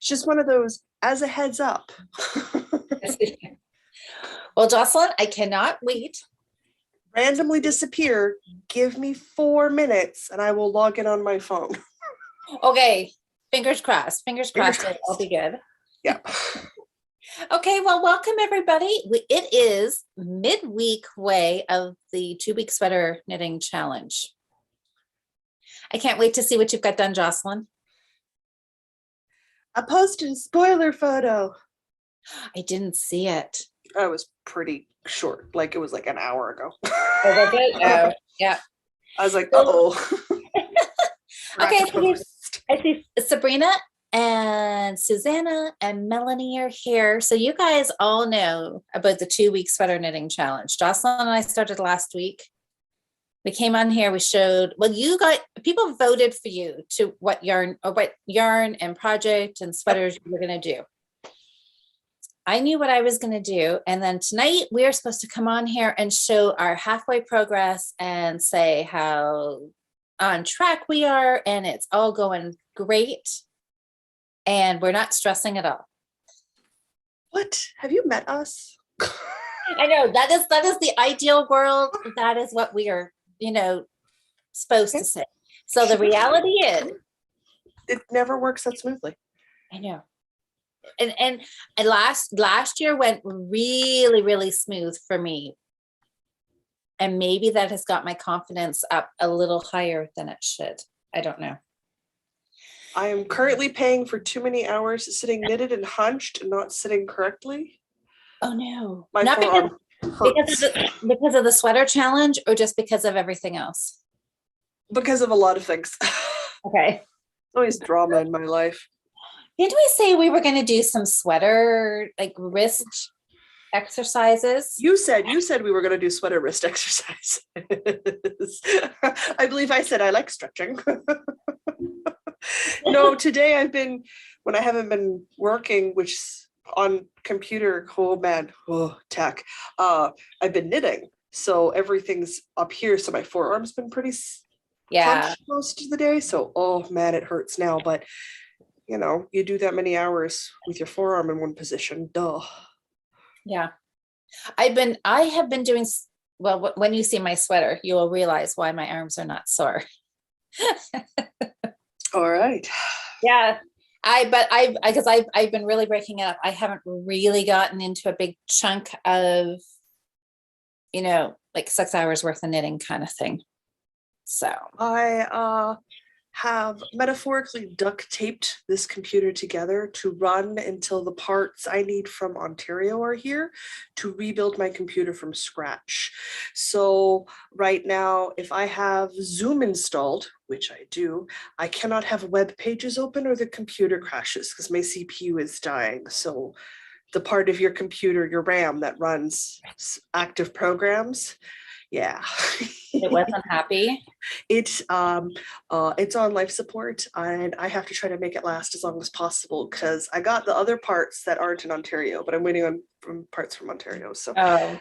It's just one of those, as a heads up. Well, Jocelyn, I cannot wait. Randomly disappear. Give me 4 minutes and I will log in on my phone. Okay, fingers crossed. Fingers Fingers crossed. It'll be good. Yeah. Okay, well, welcome everybody. It is midweek way of the 2-week sweater knitting challenge. I can't wait to see what you've got done, Jocelyn. I posted a spoiler photo. I didn't see it. I was pretty short, like it was like an hour ago. Oh, oh, yeah. I was like, uh-oh. Okay, so I see Sabrina and Susanna and Melanie are here. So you guys all know about the 2-week sweater knitting challenge. Jocelyn and I started last week. We came on here, we showed, well, people voted for you to what yarn and project and sweaters you were gonna do. I knew what I was gonna do. And then tonight we are supposed to come on here and show our halfway progress and say how on track we are and it's all going great. And we're not stressing at all. What? Have you met us? I know that is the ideal world. That is what we are, supposed to say. So the reality is it never works that smoothly. I know. And last year went really, really smooth for me. And maybe that has got my confidence up a little higher than it should. I don't know. I am currently paying for too many hours sitting knitted and hunched and not sitting correctly. Oh no. My not forearm because of the sweater challenge or just because of everything else? Because of a lot of things. Okay. Always drama in my life. Didn't we say we were going to do some sweater, like wrist exercises? You said we were going to do sweater wrist exercises. I believe I said I like stretching. No, today when I haven't been working, which on computer, tech, I've been knitting. So everything's up here. So my forearm's been pretty clenched most of the day. So, oh man, it hurts now. But, you do that many hours with your forearm in one position. Duh. Yeah. I have been doing, well, when you see my sweater, you will realize why my arms are not sore. All right. Yeah. Because I've been really breaking it up. I haven't really gotten into a big chunk of, like 6 hours worth of knitting kind of thing. So I have metaphorically duct taped this computer together to run until the parts I need from Ontario are here to rebuild my computer from scratch. So right now, if I have Zoom installed, which I do, I cannot have web pages open or the computer crashes because my CPU is dying. So the part of your computer, your RAM that runs active programs, yeah. It wasn't happy. It's on life support and I have to try to make it last as long as possible because I got the other parts that aren't in Ontario, but I'm waiting on parts from Ontario. So and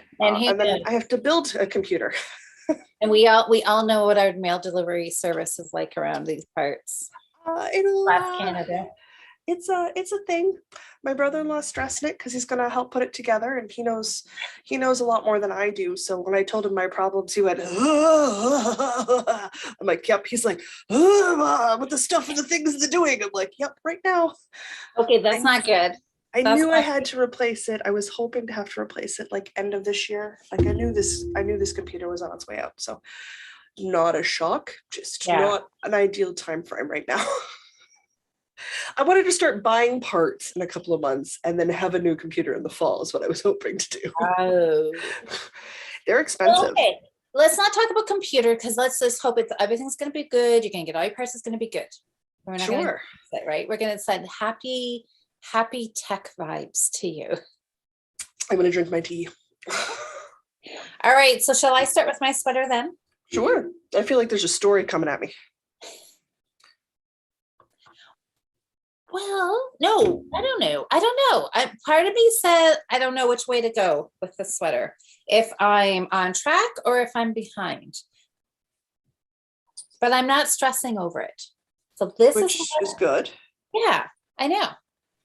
then I have to build a computer. And we all know what our mail delivery service is like around these parts. Canada. It's a thing. My brother-in-law's stressing it because he's gonna help put it together, and he knows a lot more than I do. So when I told him my problems, he went, I'm like, yep. He's like, with the stuff and the things they're doing. I'm like, yep, right now. Okay, that's not good. I knew I had to replace it. I was hoping to have to replace it like end of this year. Like I knew this computer was on its way out. So not a shock, just not an ideal time frame right now. I wanted to start buying parts in a couple of months and then have a new computer in the fall is what I was hoping to do. Oh. They're expensive. Okay, let's not talk about computer because let's just hope everything's going to be good. You're going to get all your parts. It's going to be good. We're not sure. Gonna right? We're going to send happy tech vibes to you. I'm going to drink my tea. All right. So shall I start with my sweater then? Sure. I feel like there's a story coming at me. Well, no, I don't know. Part of me said, I don't know which way to go with the sweater. If I'm on track or if I'm behind. But I'm not stressing over it. So this is good. Yeah, I know.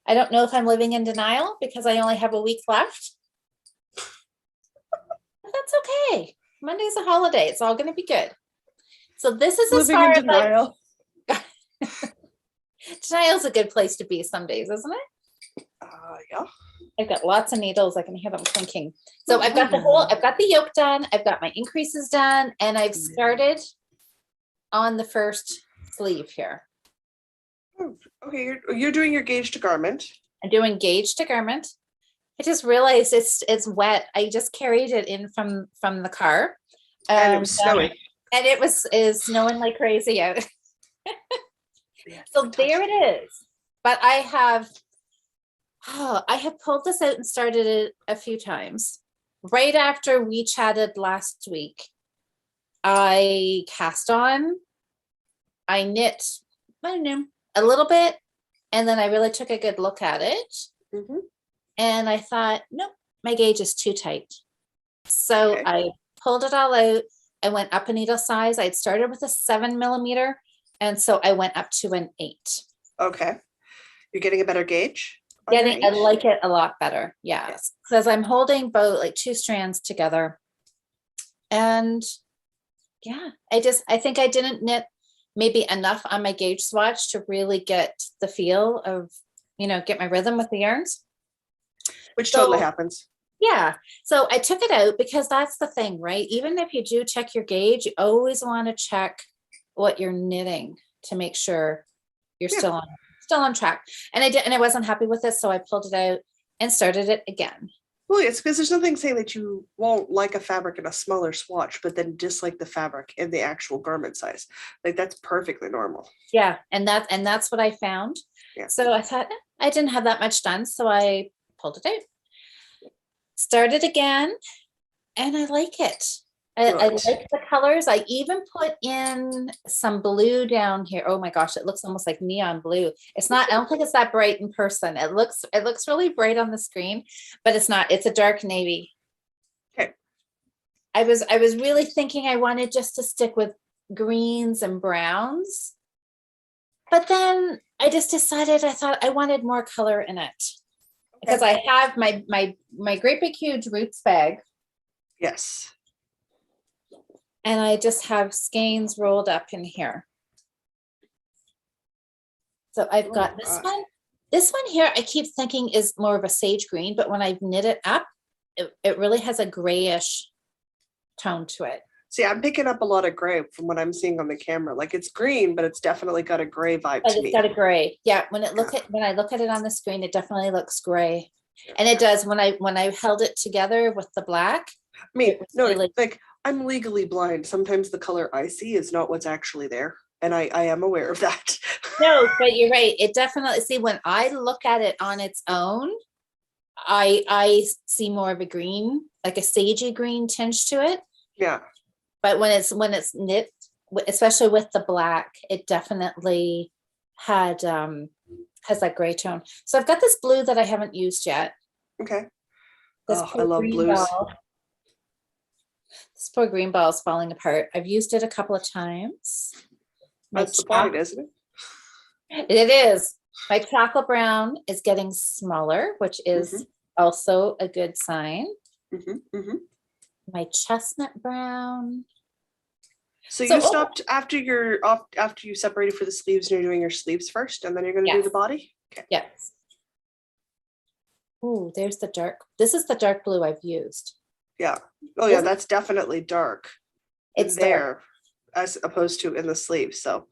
I don't know if I'm living in denial because I only have a week left. But that's okay. Monday's a holiday. It's all going to be good. So this is Living in denial. Denial's a good place to be some days, isn't it? Yeah. I've got lots of needles. I can hear them clinking. So I've got the yoke done. I've got my increases done, and I've started on the first sleeve here. Okay, you're doing your gauge to garment. I'm doing gauge to garment. I just realized it's wet. I just carried it in from the car, and it was snowing. And it was snowing like crazy out. So there it is. But I have pulled this out and started it a few times. Right after we chatted last week, I cast on, I knit, I don't know, a little bit, and then I really took a good look at it. Mm-hmm. And I thought, nope, my gauge is too tight. So okay. I pulled it all out. I went up a needle size. I'd started with a 7 millimeter. And so I went up to an 8. Okay. You're getting a better gauge? I like it a lot better. Yes. Because I'm holding both like 2 strands together. And yeah, I think I didn't knit maybe enough on my gauge swatch to really get the feel of, get my rhythm with the yarns. Which totally happens. Yeah. So I took it out because that's the thing, right? Even if you do check your gauge, you always want to check what you're knitting to make sure you're still on track. And I did, and I wasn't happy with it. So I pulled it out and started it again. Well, it's because there's nothing saying that you won't like a fabric in a smaller swatch, but then dislike the fabric in the actual garment size. Like that's perfectly normal. Yeah. And that's what I found. Yeah. So I thought I didn't have that much done. So I pulled it out, started again, and I like it. I like the colors. I even put in some blue down here. Oh my gosh, it looks almost like neon blue. It's not, I don't think it's that bright in person. It looks really bright on the screen, but it's not. It's a dark navy. Okay. I was really thinking I wanted just to stick with greens and browns. But then I just decided I thought I wanted more color in it. Because I have my great big huge roots bag. Yes. And I just have skeins rolled up in here. So I've got this one. This one here, I keep thinking is more of a sage green, but when I've knit it up, it really has a grayish tone to it. See, I'm picking up a lot of gray from what I'm seeing on the camera. Like it's green, but it's definitely got a gray vibe to me. It's got a gray. Yeah, when I look at it on the screen, it definitely looks gray. And it does when I held it together with the black. I mean, no, like I'm legally blind. Sometimes the color I see is not what's actually there. And I am aware of that. No, but you're right. It definitely, see, when I look at it on its own, I see more of a green, like a sagey green tinge to it. Yeah. But when it's knit, especially with the black, it definitely has that gray tone. So I've got this blue that I haven't used yet. Okay. I love blues. This poor green ball is falling apart. I've used it a couple of times. That's the point, isn't it? It is. My chocolate brown is getting smaller, which is also a good sign. My chestnut brown. So you stopped after you separated for the sleeves, and you're doing your sleeves first, and then you're going to do the body? Okay. Yes. Oh, there's the dark. This is the dark blue I've used. Yeah. Oh yeah, that's definitely dark. It's there dark, as opposed to in the sleeves. So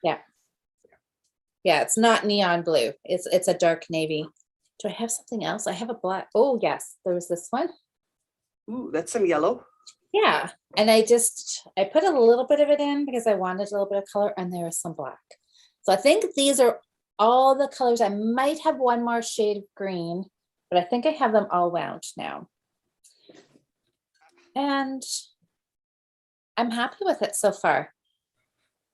yeah. Yeah, it's not neon blue. It's a dark navy. Do I have something else? I have a black. Oh yes, there's this one. Ooh, that's some yellow. Yeah. And I put a little bit of it in because I wanted a little bit of color, and there is some black. So I think these are all the colors. I might have one more shade of green, but I think I have them all wound now. And I'm happy with it so far.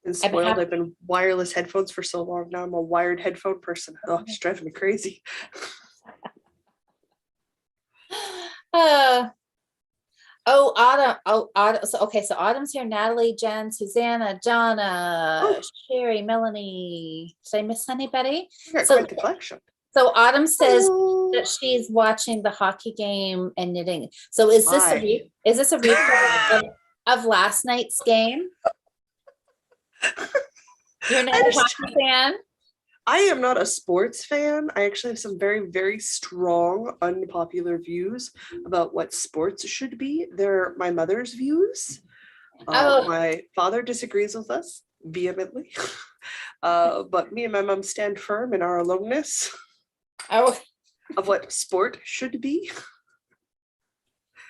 Been spoiled. I've been wireless headphones for so long now. I'm a wired headphone person. Oh, it's driving me crazy. Autumn. So Autumn's here. Natalie, Jen, Susanna, Donna, Sherry, Melanie. Did I miss anybody? Quite the collection. So Autumn says Hello. that she's watching the hockey game and knitting. So is this Hi. is this a replay of last night's game? You're not a hockey fan? I am not a sports fan. I actually have some very, very strong, unpopular views about what sports should be. They're my mother's views. Oh, My father disagrees with us vehemently, but me and my mom stand firm in our aloneness oh, of what sport should be.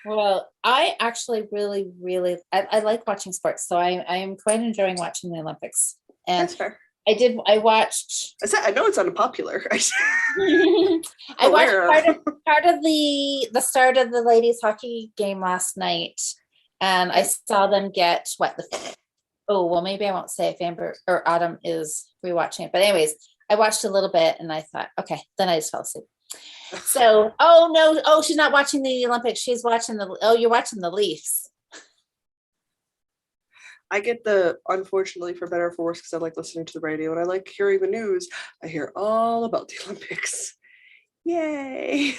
well, I actually really I like watching sports, so I am quite enjoying watching the Olympics. And That's fair. I watched I know it's unpopular. I watched part of the start of the ladies hockey game last night, and I saw them get maybe I won't say if Amber or Autumn is rewatching it, but anyways, I watched a little bit and I thought, okay, then I just fell asleep. So, oh no, oh, she's not watching the Olympics. She's watching you're watching the Leafs. I get unfortunately, for better or for worse, because I like listening to the radio and I like hearing the news, I hear all about the Olympics. Yay.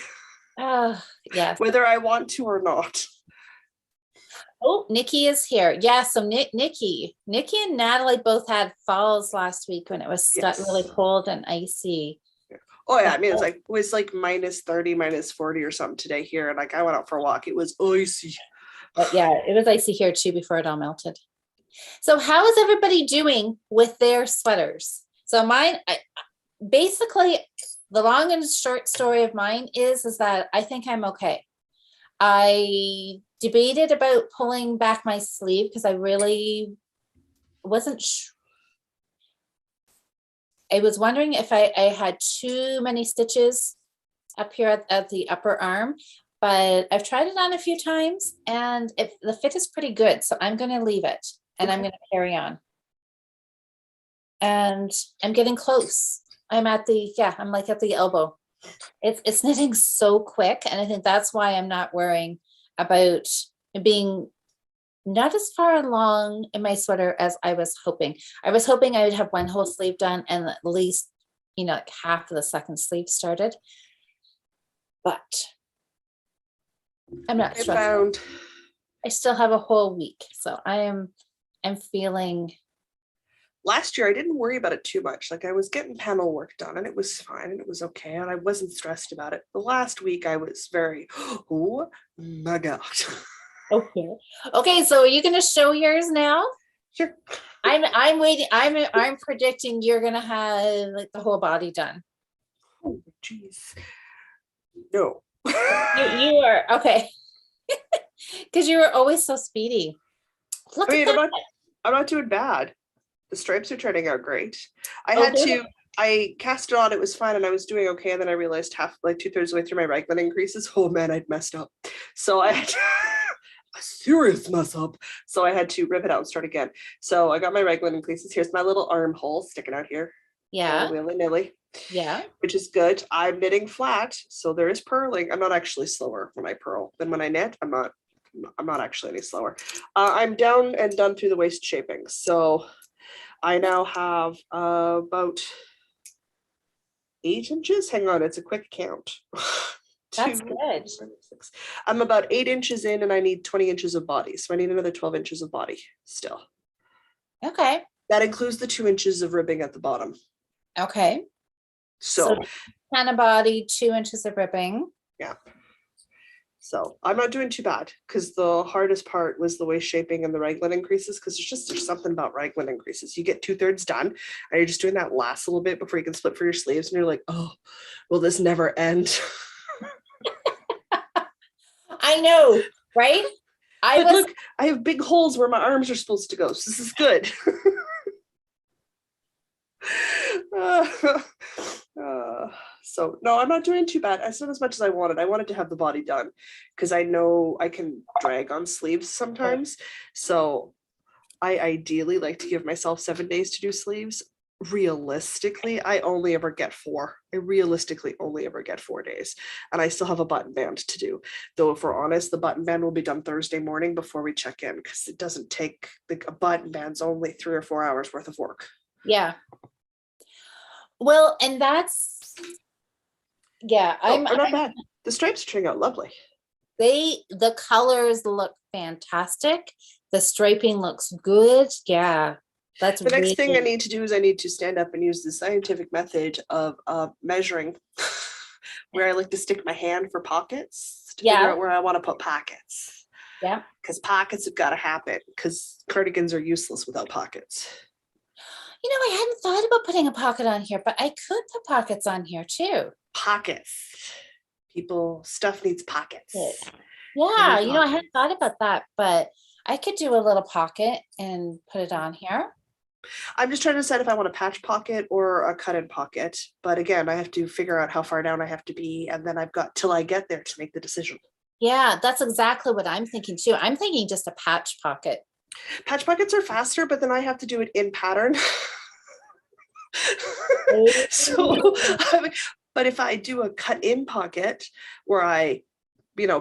Oh, yes. Whether I want to or not. Oh, Nikki is here. Yeah, so Nikki and Natalie both had falls last week when it was really cold and icy. Oh yeah, I mean, it was like minus 30, minus 40 or something today here. And like I went out for a walk. It was icy. But yeah, it was icy here too before it all melted. So how is everybody doing with their sweaters? So basically the long and short story of mine is that I think I'm okay. I debated about pulling back my sleeve because I really wasn't I was wondering if I had too many stitches up here at the upper arm, but I've tried it on a few times and the fit is pretty good. So I'm going to leave it and I'm going to carry on. And I'm getting close. I'm like at the elbow. It's knitting so quick. And I think that's why I'm not worrying about being not as far along in my sweater as I was hoping. I was hoping I would have one whole sleeve done and at least, like half of the second sleeve started. But I'm not stressed. I still have a whole week. So I'm feeling. Last year, I didn't worry about it too much. Like I was getting panel work done and it was fine and it was okay. And I wasn't stressed about it. The last week I was very, oh my God. Okay. So are you going to show yours now? Sure. I'm waiting. I'm predicting you're going to have like the whole body done. Oh, geez. No. You are okay. Because you were always so speedy. Look, I'm not doing bad. The stripes are turning out great. I cast it on, it was fine, and I was doing okay, and then I realized two-thirds of the way through my raglan increases, oh man, I'd messed up. So I had a serious mess up. So I had to rip it out and start again. So I got my raglan increases. Here's my little armhole sticking out here. Yeah. Willy-nilly. Yeah. Which is good. I'm knitting flat, so there is purling. I'm not actually slower when I purl than when I knit. I'm not actually any slower. I'm down and done through the waist shaping. So I now have about 8 inches. Hang on, it's a quick count. That's good. I'm about 8 inches in and I need 20 inches of body. So I need another 12 inches of body still. Okay. That includes the 2 inches of ribbing at the bottom. Okay. So 10 of body, 2 inches of ribbing. Yeah. So I'm not doing too bad because the hardest part was the waist shaping and the raglan increases because there's something about raglan increases. You get 2/3 done and you're just doing that last little bit before you can split for your sleeves and you're like, oh, will this never end? I know, right? Look, I have big holes where my arms are supposed to go. So this is good. So no, I'm not doing too bad. I not as much as I wanted. I wanted to have the body done because I know I can drag on sleeves sometimes. So I ideally like to give myself 7 days to do sleeves. Realistically, I only ever get 4. I realistically only ever get 4 days. And I still have a button band to do. Though if we're honest, the button band will be done Thursday morning before we check in because it doesn't take, a button band's only 3 or 4 hours worth of work. Yeah. Well, and that's Yeah, Not bad. The stripes are turning out lovely. the colors look fantastic. The striping looks good. Yeah, that's The next thing I really, need to do is I need to stand up and use the scientific method of measuring where I like to stick my hand for pockets to figure yeah, out where I want to put pockets. yeah. Because pockets have got to happen because cardigans are useless without pockets. I hadn't thought about putting a pocket on here, but I could put pockets on here too. Pockets. Stuff needs pockets. Yeah, I hadn't thought about that, but I could do a little pocket and put it on here. I'm just trying to decide if I want a patch pocket or a cut-in pocket. But again, I have to figure out how far down I have to be, and then I've got till I get there to make the decision. Yeah, that's exactly what I'm thinking too. I'm thinking just a patch pocket. Patch pockets are faster, but then I have to do it in pattern. So, but if I do a cut-in pocket where I,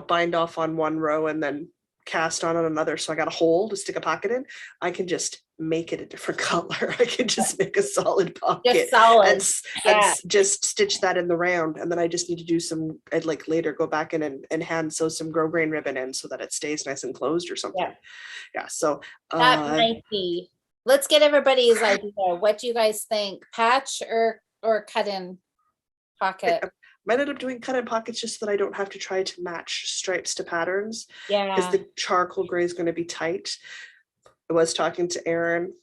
bind off on one row and then cast on another, so I got a hole to stick a pocket in, I can just make it a different color. I can just make a solid pocket. Just solid. And just stitch that in the round. And then I just need to do some, I'd like later go back in and hand sew some grosgrain ribbon in so that it stays nice and closed or something. Yeah. So that might be. Let's get everybody's idea. What do you guys think? Patch or cut in pocket? I might end up doing cut in pockets just so that I don't have to try to match stripes to patterns. Yeah. Because the charcoal gray is going to be tight. I was talking to Erin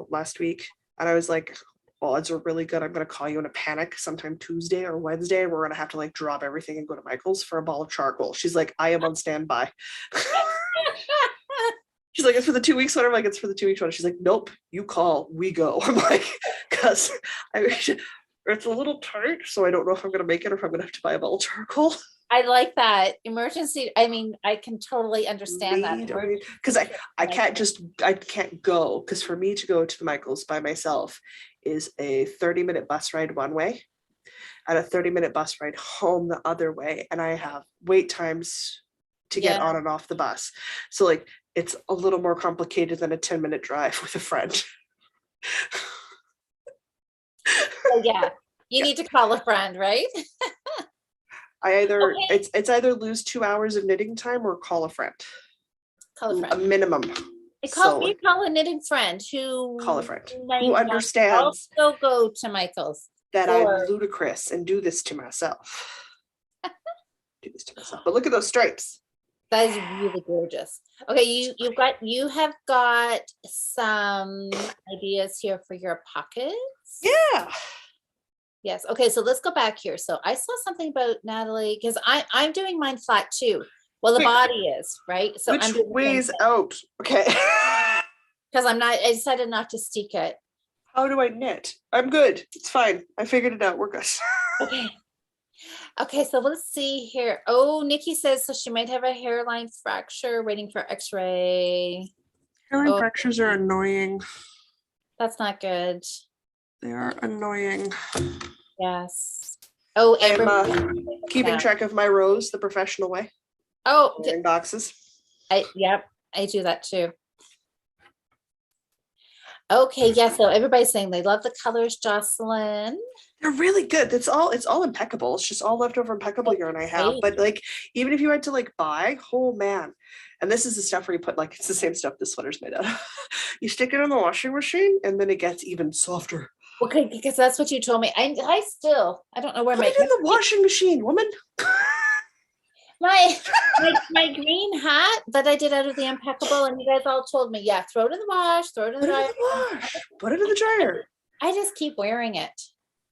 last week, and I was like, odds are really good. I'm going to call you in a panic sometime Tuesday or Wednesday. We're going to have to like drop everything and go to Michael's for a ball of charcoal. She's like, I am on standby. She's like, it's for the 2 weeks one. I'm like, it's for the 2 weeks one. She's like, nope, you call, we go. I'm like, because it's a little tight, so I don't know if I'm going to make it or if I'm going to have to buy a ball of charcoal. I like that emergency. I mean, I can totally understand that. Because I can't go, because for me to go to the Michaels by myself is a 30-minute bus ride one way and a 30-minute bus ride home the other way. And I have wait times to get on and off the bus. So like, it's a little more complicated than a 10-minute drive with a friend. Oh yeah, you need to call a friend, right? It's either lose 2 hours of knitting time or call a friend. Call a friend. A minimum. Call a knitting friend who understands. Also go to Michael's. That I'm ludicrous and do this to myself. But look at those stripes. That is really gorgeous. Okay, you have got some ideas here for your pockets. Yeah. Yes. Okay, so let's go back here. So I saw something about Natalie because I'm doing mine flat too. Well, the body is right. So which ways out? Okay. Because I decided not to stick it. How do I knit? I'm good. It's fine. I figured it out. We're good. Okay. Okay, so let's see here. Oh, Nikki says so she might have a hairline fracture, waiting for x-ray. Hairline fractures are annoying. That's not good. They are annoying. Yes. Oh, I'm keeping track of my rows the professional way. Oh, in boxes. I do that too. Okay, yeah, so everybody's saying they love the colors, Jocelyn. They're really good. It's all impeccable. It's just all leftover impeccable yarn I have. But like, even if you had to like buy, oh man. And this is the stuff where you put like, it's the same stuff this sweater's made out of. You stick it in the washing machine and then it gets even softer. Okay, because that's what you told me. I don't know where put it in the washing machine, woman. My green hat that I did out of the impeccable, and you guys all told me, yeah, throw it in the wash, throw it in the dryer. Put it in the dryer. I just keep wearing it.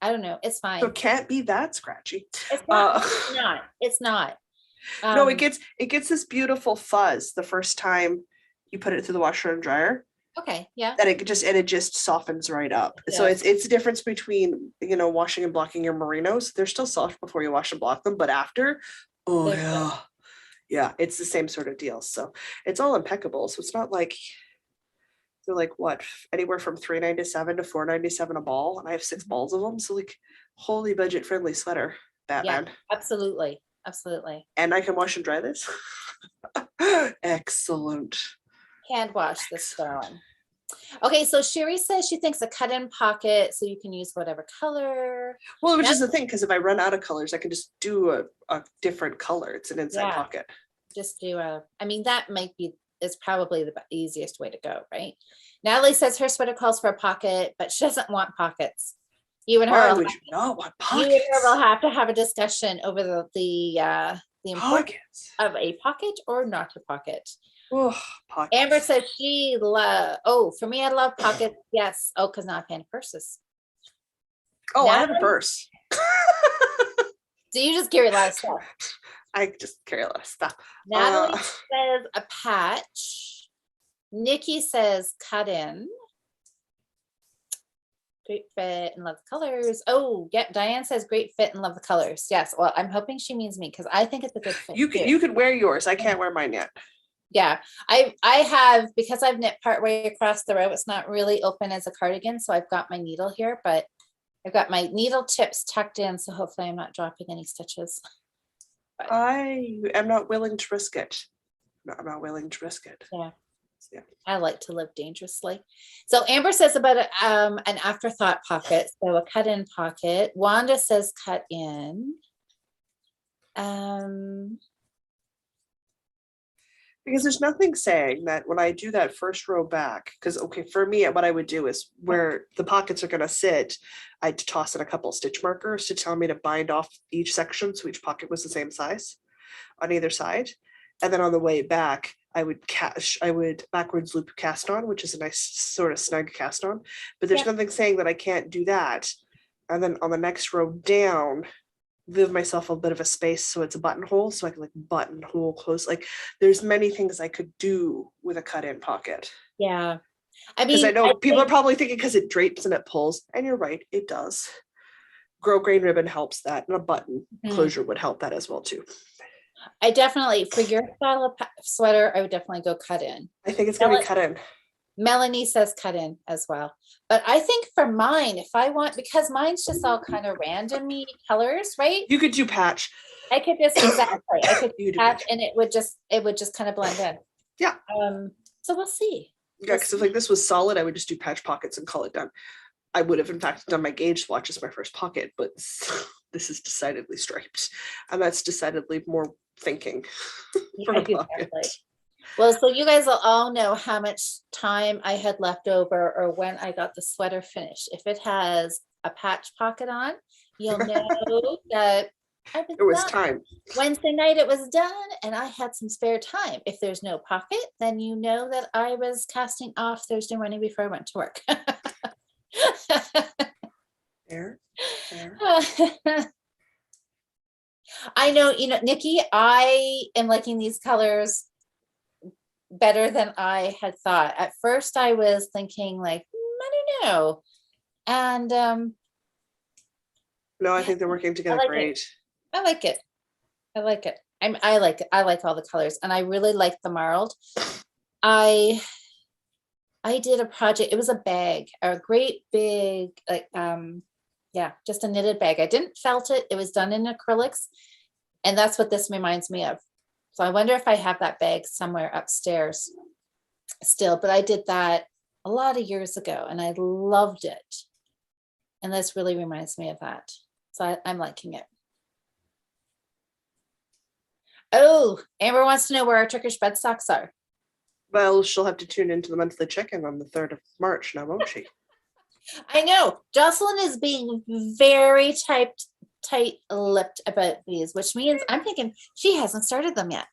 I don't know. It's fine. So it can't be that scratchy. It's not. It's not. No, it gets this beautiful fuzz the first time you put it through the washer and dryer. Okay. Yeah. That it just softens right up. Yeah. So it's the difference between washing and blocking your merinos. They're still soft before you wash and block them, but after, oh yeah. Yeah, it's the same sort of deal. So it's all impeccable. So it's not like they're like what, anywhere from $3.97 to $4.97 a ball, and I have 6 balls of them. So like, wholly budget friendly sweater, Batman. Yeah, absolutely. And I can wash and dry this. Excellent. Hand wash this darling. Okay, so Sherry says she thinks a cut-in pocket, so you can use whatever color. Well, which is the thing, because if I run out of colors, I can just do a different color. It's an inside pocket. Just do I mean, that might be, is probably the easiest way to go, right? Natalie says her sweater calls for a pocket, but she doesn't want pockets. You and her, Why would you not want pockets? You and her will have to have a discussion over the importance of a pocket or not a pocket. Oh, pockets. Amber says she for me, I love pockets. Yes. Oh, because now I pan purses. Oh, Natalie, I have a purse. So you just carry a lot of stuff. I just carry a lot of stuff. Natalie says a patch. Nikki says cut in. Great fit and love the colors. Oh, yeah. Diane says great fit and love the colors. Yes. Well, I'm hoping she means me because I think it's a good fit. You could wear yours. I can't wear mine yet. Yeah, I have, because I've knit part way across the row, it's not really open as a cardigan, so I've got my needle here, but I've got my needle tips tucked in, so hopefully I'm not dropping any stitches. But I am not willing to risk it. No, I'm not willing to risk it. Yeah. I like to live dangerously. So Amber says about an afterthought pocket, so a cut-in pocket. Wanda says cut in. Because there's nothing saying that when I do that first row back, because okay, for me, what I would do is where the pockets are going to sit, I'd toss in a couple stitch markers to tell me to bind off each section so each pocket was the same size on either side. And then on the way back, I would backwards loop cast on, which is a nice sort of snug cast on, but there's nothing saying that I can't do that. And then on the next row down, leave myself a bit of a space so it's a buttonhole, so I can like buttonhole close. Like there's many things I could do with a cut-in pocket. Yeah, I mean, because I know people are probably thinking because it drapes and it pulls, and you're right, it does. Grosgrain ribbon helps that, and a button closure would help that as well too. I definitely, for your style of sweater, I would definitely go cut in. I think it's gonna be cut in. Melanie says cut in as well. But I think for mine, if I want, because mine's just all kind of randomly colors, right? You could do patch. I could just exactly. I could do patch, and it would just kind of blend in. Yeah. So we'll see. Yeah, because if like this was solid, I would just do patch pockets and call it done. I would have in fact done my gauge swatch as my first pocket, but this is decidedly striped, and that's decidedly more thinking. For a pocket. Well, so you guys will all know how much time I had left over or when I got the sweater finished. If it has a patch pocket on, you'll know that there was time. Wednesday night it was done and I had some spare time. If there's no pocket, then you know that I was casting off Thursday morning before I went to work. Fair. I know, Nikki, I am liking these colors better than I had thought. At first I was thinking like, I don't know. And no, I think they're working together great. I like it. I like it. I like it. I like all the colors, and I really like the marled. I did a project. It was a bag, a great big, like just a knitted bag. I didn't felt it. It was done in acrylics, and that's what this reminds me of. So I wonder if I have that bag somewhere upstairs still, but I did that a lot of years ago and I loved it. And this really reminds me of that. So I'm liking it. Oh, Amber wants to know where our Turkish bed socks are. Well, she'll have to tune into the monthly check-in on the 3rd of March now, won't she? I know. Jocelyn is being very tight-lipped about these, which means I'm thinking she hasn't started them yet.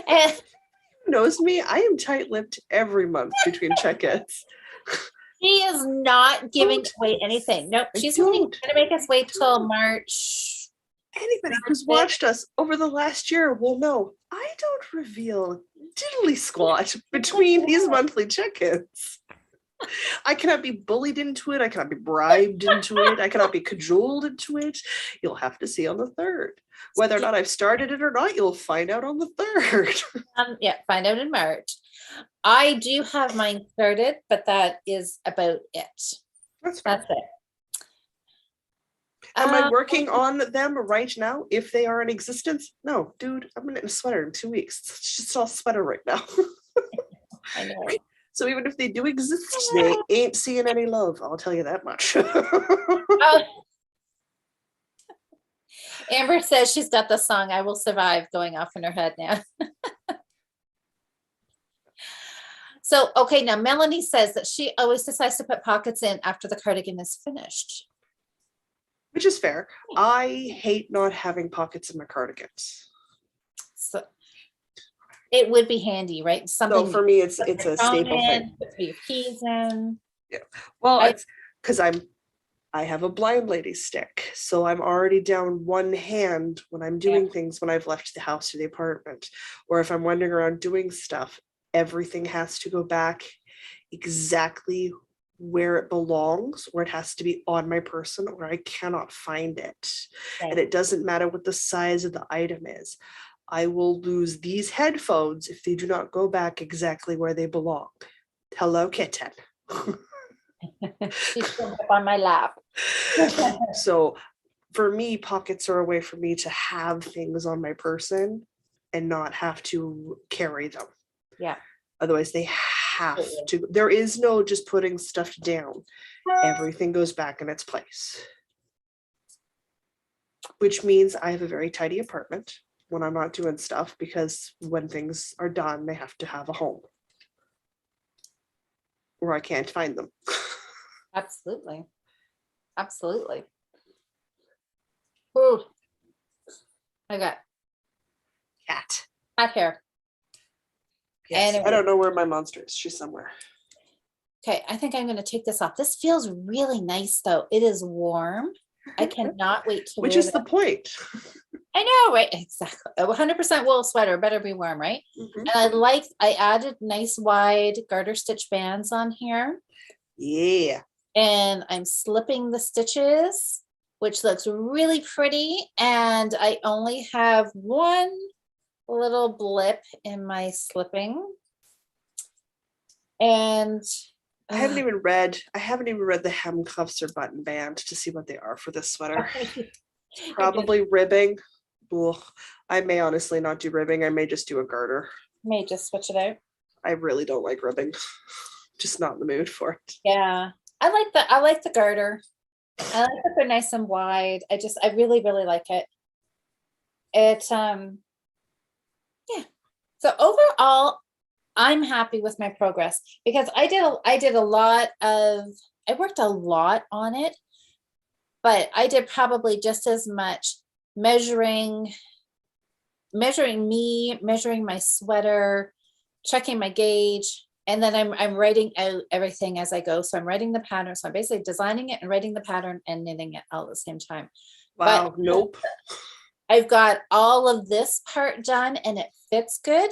And knows me, I am tight-lipped every month between check-ins. She is not giving away anything. Nope, she's going to make us wait till March. Anybody who's watched us over the last year will know I don't reveal diddly squat between these monthly check-ins. I cannot be bullied into it. I cannot be bribed into it. I cannot be cajoled into it. You'll have to see on the 3rd. Whether or not I've started it or not, you'll find out on the 3rd. Find out in March. I do have mine started, but that is about it. That's it. Am I working on them right now if they are in existence? No, dude, I'm gonna knit a sweater in 2 weeks. It's just all sweater right now. I know. So even if they do exist, they ain't seeing any love. I'll tell you that much. Oh, Amber says she's got the song "I Will Survive" going off in her head now. So, okay, now Melanie says that she always decides to put pockets in after the cardigan is finished. Which is fair. I hate not having pockets in my cardigans. So it would be handy, right? Something So for me, it's a staple thing. Put your keys in. Yeah. Well, it's because I have a blind lady stick, so I'm already down one hand when I'm doing things when I've left the house or the apartment, or if I'm wandering around doing stuff. Everything has to go back exactly where it belongs, or it has to be on my person, or I cannot find it. Right. And it doesn't matter what the size of the item is. I will lose these headphones if they do not go back exactly where they belong. Hello, kitten. She's up on my lap. So for me, pockets are a way for me to have things on my person and not have to carry them. Yeah. Otherwise, they have to. There is no just putting stuff down. Everything goes back in its place. Which means I have a very tidy apartment when I'm not doing stuff, because when things are done, they have to have a home. Or I can't find them. Absolutely. Absolutely. Ooh. I got Cat. cat hair. Yes, Anyway. I don't know where my monster is. She's somewhere. Okay, I think I'm going to take this off. This feels really nice, though. It is warm. I cannot wait to Which wear is the point. I know, right? Exactly. A 100% wool sweater better be warm, right? Mhm. And I added nice wide garter stitch bands on here. Yeah. And I'm slipping the stitches, which looks really pretty. And I only have one little blip in my slipping. And I haven't even read the hem cuffs or button band to see what they are for this sweater. Probably ribbing. Ugh. I may honestly not do ribbing. I may just do a garter. May just switch it out. I really don't like ribbing. Just not in the mood for it. Yeah. I like the garter. I like that they're nice and wide. I really, really like it. Yeah. So overall, I'm happy with my progress because I worked a lot on it, but I did probably just as much measuring my sweater, checking my gauge, and then I'm writing out everything as I go. So I'm writing the pattern. So I'm basically designing it and writing the pattern and knitting it all at the same time. Wow, but nope. I've got all of this part done and it fits good.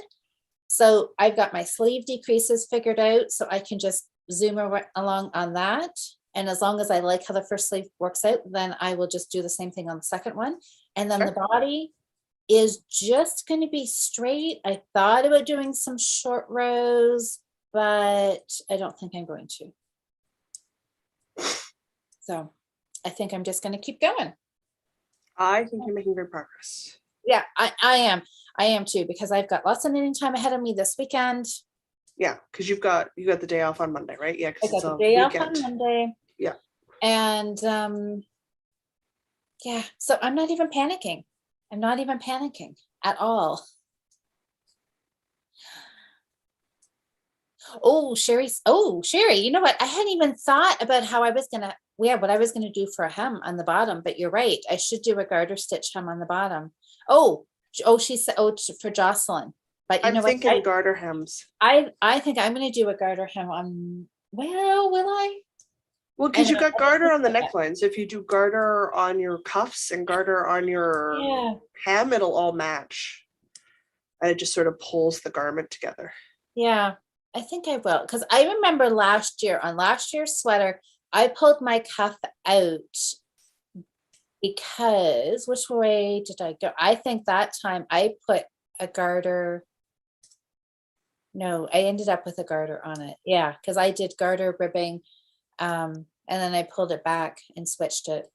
So I've got my sleeve decreases figured out, so I can just zoom along on that. And as long as I like how the first sleeve works out, then I will just do the same thing on the second one. And then the body is just going to be straight. I thought about doing some short rows, but I don't think I'm going to. So I think I'm just going to keep going. I think you're making good progress. Yeah, I am too, because I've got lots of knitting time ahead of me this weekend. Yeah, because you got the day off on Monday, right? Yeah, I got the day off on Monday. Yeah. And yeah, so I'm not even panicking. I'm not even panicking at all. Oh, Sherry, you know what? I hadn't even thought about how I was gonna, what I was gonna do for a hem on the bottom, but you're right. I should do a garter stitch hem on the bottom. Oh, she said, for Jocelyn. But you know what? I'm thinking garter hems. I think I'm gonna do a garter hem on, well, will I? Well, because you got garter on the neckline. So if you do garter on your cuffs and garter on your hem, it'll all match. And it just sort of pulls the garment together. Yeah, I think I will. Because I remember last year's sweater, I pulled my cuff out because, which way did I go? I think that time I put a garter. No, I ended up with a garter on it. Yeah, because I did garter ribbing. And then I pulled it back and switched it.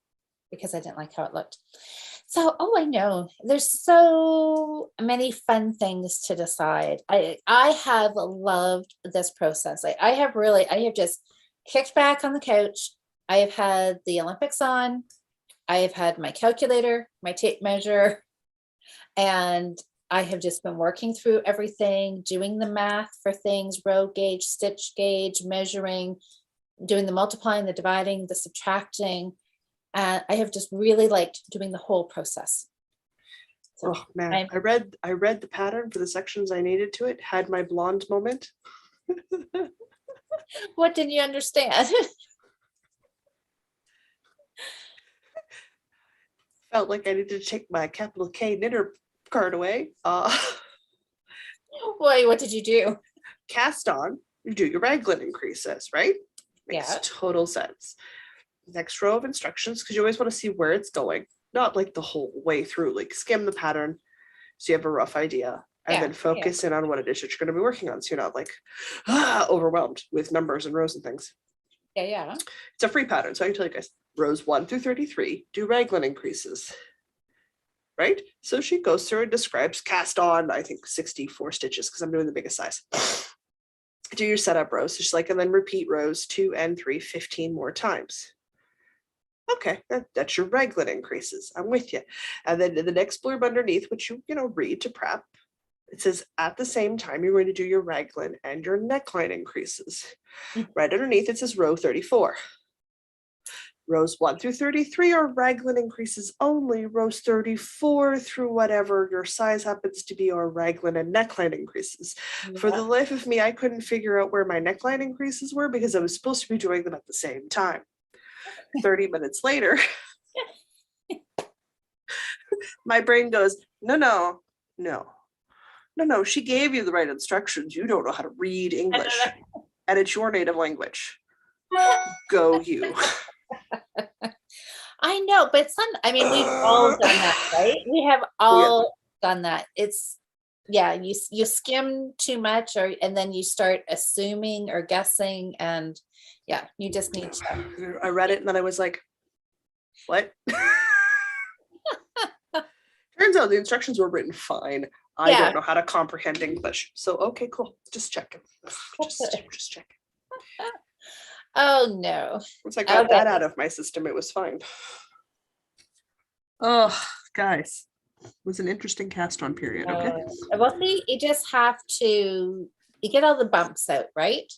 because I didn't like how it looked. So, oh, I know there's so many fun things to decide. I have loved this process. I have just kicked back on the couch. I have had the Olympics on. I have had my calculator, my tape measure, and I have just been working through everything, doing the math for things, row gauge, stitch gauge, measuring, doing the multiplying, the dividing, the subtracting. And I have just really liked doing the whole process. So Oh man, I read the pattern for the sections I needed to it, had my blonde moment. what didn't you understand? Felt like I needed to take my capital K knitter card away. Boy, what did you do? Cast on, you do your raglan increases, right? Makes Yeah. total sense. Next row of instructions, because you always want to see where it's going, not like the whole way through, like skim the pattern so you have a rough idea and then focus in on what it is that you're going to be working on. So you're not like overwhelmed with numbers and rows and things. Yeah. It's a free pattern. So I can tell you guys, rows 1 through 33 do raglan increases, right? So she goes through and describes cast on, I think 64 stitches because I'm doing the biggest size. Do your setup rows. So she's like, and then repeat rows 2 and 3 15 more times. Okay, that's your raglan increases. I'm with you. And then in the next blurb underneath, which you read to prep, it says at the same time you're going to do your raglan and your neckline increases. Right underneath it says row 34. Rows 1 through 33 are raglan increases only. Rows 34 through whatever your size happens to be are raglan and neckline increases. Yeah. For the life of me, I couldn't figure out where my neckline increases were because I was supposed to be doing them at the same time. 30 minutes later, my brain goes, no. She gave you the right instructions. You don't know how to read English, and it's your native language. Go you. I know, but we've all done that, right? We have all done that. It's you skim too much, and then you start assuming or guessing, and you just need to. I read it and then I was like, what? Turns out the instructions were written fine. I don't know how to comprehend English. So, okay, cool. Just checking. Just checking. Oh, no. Once I got that out of my system, it was fine. Oh, guys. It was an interesting cast on period, okay? Well, see, you just have to, you get all the bumps out, right?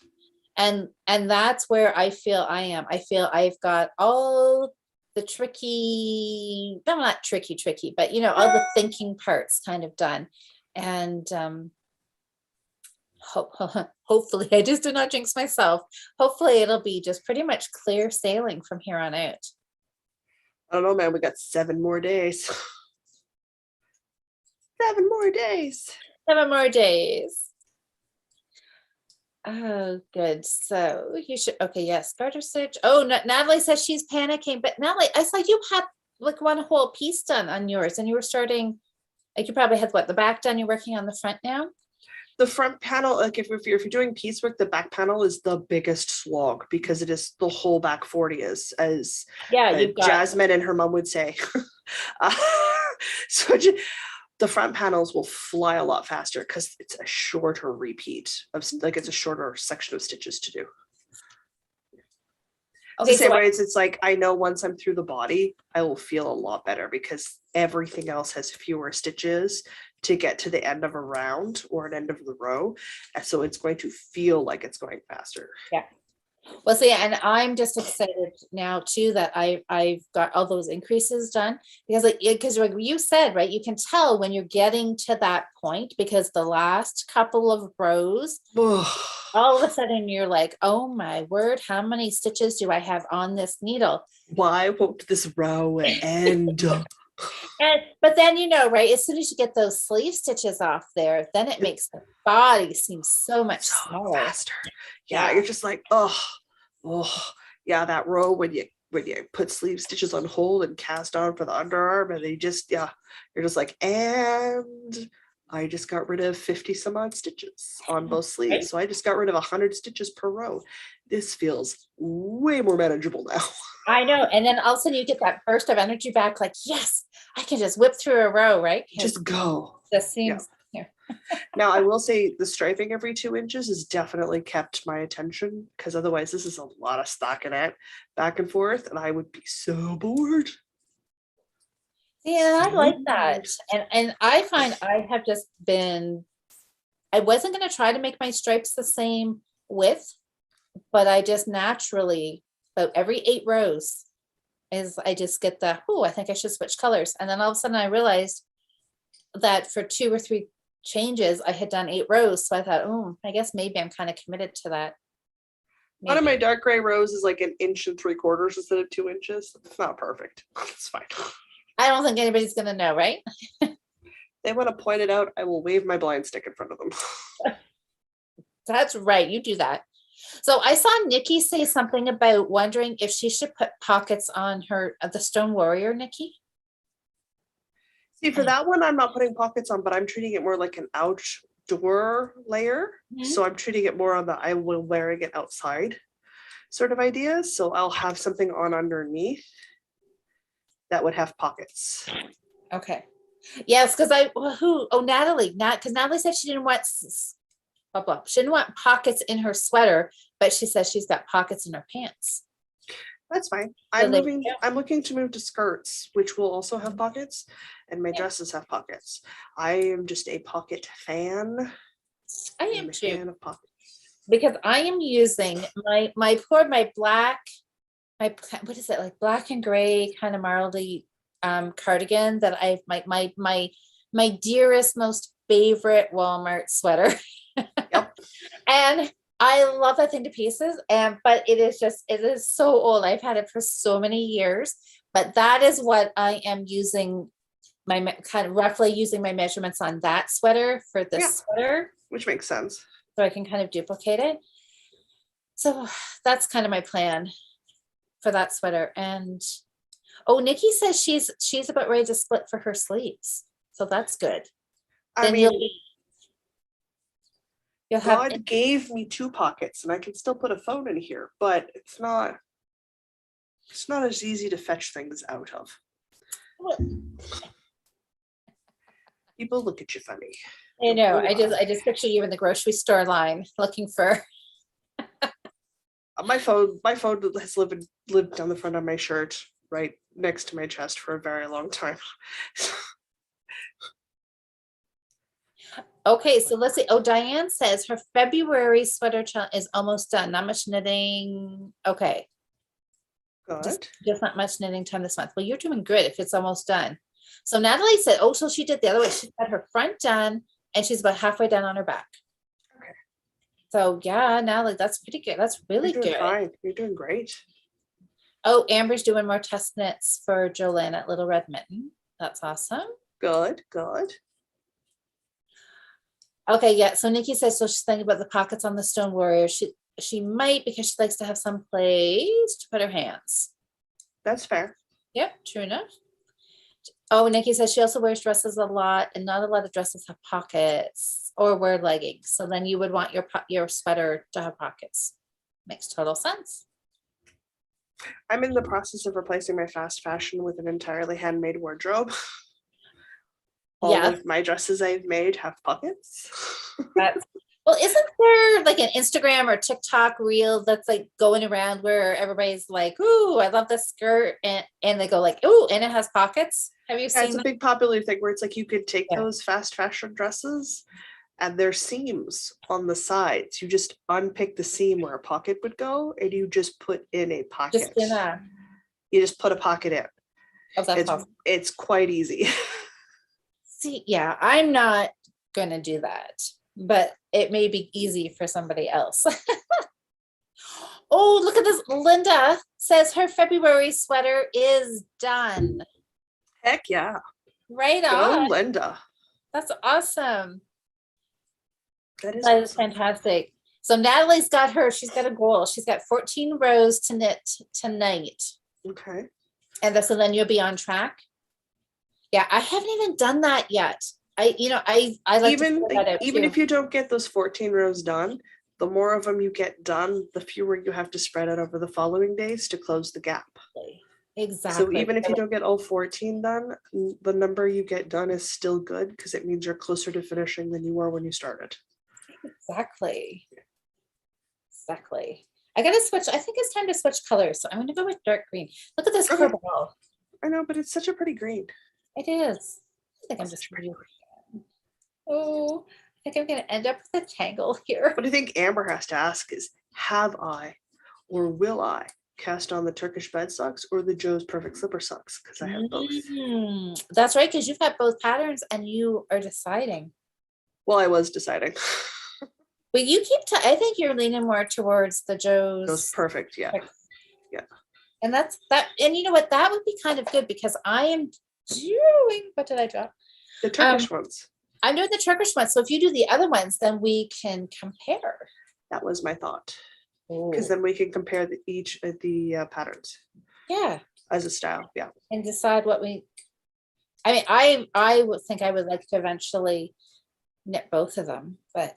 And that's where I feel I am. I feel I've got all the tricky, no, not tricky, but all the thinking parts kind of done. And hopefully, I just did not jinx myself. Hopefully it'll be just pretty much clear sailing from here on out. I don't know, man. We got 7 more days. 7 more days. 7 more days. Oh, good. So you should, okay, yes, garter stitch. Oh, Natalie says she's panicking, but Natalie, I saw you had like one whole piece done on yours, and you were starting, like you probably had the back done. You're working on the front now? The front panel, like if you're doing piecework, the back panel is the biggest slog because it is the whole back 40 as Jasmine and her mom would say. So the front panels will fly a lot faster because it's a shorter repeat of it's a shorter section of stitches to do. Okay, so it's like I know once I'm through the body, I will feel a lot better because everything else has fewer stitches to get to the end of a round or an end of the row. And so it's going to feel like it's going faster. Yeah. Well, see, and I'm just excited now too that I've got all those increases done because like you said, right, you can tell when you're getting to that point because the last couple of rows, all of a sudden you're like, oh my word, how many stitches do I have on this needle? Why won't this row end? But then right, as soon as you get those sleeve stitches off there, then it makes the body seem so much smaller. Faster. Yeah, you're just like, oh, that row when you put sleeve stitches on hold and cast on for the underarm, and they just you're just like, and I just got rid of 50 some odd stitches on both sleeves. Right. So I just got rid of 100 stitches per row. This feels way more manageable now. I know. And then all of a sudden you get that burst of energy back, like, yes, I can just whip through a row, right? Just go. This Yeah. seems here. Now, I will say the striping every 2 inches has definitely kept my attention, because otherwise this is a lot of stockinette back and forth, and I would be so bored. Yeah, I So like that. bored. And I find I have just been, I wasn't going to try to make my stripes the same width, but I just naturally, about every 8 rows, is I just get the, oh, I think I should switch colors. And then all of a sudden I realized that for 2 or 3 changes, I had done 8 rows. So I thought, oh, I guess maybe I'm kind of committed to that. One of Maybe. my dark gray rows is like 1.75 inches instead of 2 inches. It's not perfect. It's fine. I don't think anybody's going to know, right? They want to point it out, I will wave my blind stick in front of them. That's right. You do that. So I saw Nikki say something about wondering if she should put pockets on her, the Stone Warrior, Nikki. See, for that one, I'm not putting pockets on, but I'm treating it more like an outdoor layer. So I'm treating it more on the I will wearing it outside sort of idea. So I'll have something on underneath that would have pockets. Okay. Yes, because Natalie, because Natalie said she didn't want she didn't want pockets in her sweater, but she says she's got pockets in her pants. That's fine. So I'm looking to move to skirts, which will also have pockets, and my dresses have pockets. I am just a pocket fan. I am a too. fan of pockets. Because I am using my black, what is it, like black and gray kind of marley cardigan that I've my dearest, most favorite Walmart sweater. Yep. And I love that thing to pieces. But it is so old. I've had it for so many years. But that is what I am using, my kind of roughly using my measurements on that sweater for this sweater. Which makes sense. So I can kind of duplicate it. So that's kind of my plan for that sweater. And Nikki says she's about ready to split for her sleeves. So that's good. I then mean, God gave me 2 pockets, and I can still put a phone in here, but it's not as easy to fetch things out of. People look at you funny. I know. I just picture you in the grocery store line looking for. My phone has lived on the front of my shirt, right next to my chest for a very long time. Okay, so let's see. Diane says her February sweater challenge is almost done. Not much knitting. Okay. Good. Just not much knitting time this month. Well, you're doing good if it's almost done. So Natalie said, so she did the other way. She's got her front done and she's about halfway done on her back. Okay. So yeah, Natalie, that's pretty good. That's really good. Fine. You're doing great. Amber's doing more test knits for Jocelyn at Little Red Mitten. That's awesome. Good. Okay, yeah. So Nikki says, so she's thinking about the pockets on the Stone Warrior. She might, because she likes to have some place to put her hands. That's fair. Yep, true enough. Nikki says she also wears dresses a lot, and not a lot of dresses have pockets or wear leggings. So then you would want your sweater to have pockets. Makes total sense. I'm in the process of replacing my fast fashion with an entirely handmade wardrobe. All of my dresses I've made have pockets. Well, isn't there like an Instagram or TikTok reel that's like going around where everybody's like, ooh, I love this skirt, and they go like, ooh, and it has pockets? Have you seen it's a big popular thing where it's like you could take those fast fashion dresses and there's seams on the sides. You just unpick the seam where a pocket would go and you just put in a pocket. You just put a pocket in. Oh, it's quite easy. See, yeah, I'm not gonna do that, but it may be easy for somebody else. Oh, look at this. Linda says her February sweater is done. Heck yeah. Right on. Go, Linda. That's awesome. That is awesome. Fantastic. So Natalie's got she's got a goal. She's got 14 rows to knit tonight. Okay. And so then you'll be on track. Yeah, I haven't even done that yet. I like even if you don't get those 14 rows done, the more of them you get done, the fewer you have to spread out over the following days to close the gap. Exactly. So even if you don't get all 14 done, the number you get done is still good because it means you're closer to finishing than you were when you started. Exactly. I gotta switch. I think it's time to switch colors. So I'm gonna go with dark green. Look at this purple. I know, but it's such a pretty green. It is. I think I'm just pretty. Oh, I think I'm gonna end up with a tangle here. What I think Amber has to ask is, have I or will I cast on the Turkish bed socks or the Joe's Perfect Slipper socks? Because I have both. That's right, because you've got both patterns and you are deciding. Well, I was deciding. But you keep, I think you're leaning more towards the Joe's Perfect, yeah. Yeah. And that's that. And you know what? That would be kind of good because I am doing, what did I draw? The Turkish ones. I'm doing the Turkish ones. So if you do the other ones, then we can compare. That was my thought. Because then we can compare each of the patterns. Yeah. As a style, yeah. And decide what we, I mean, I would think I would like to eventually knit both of them, but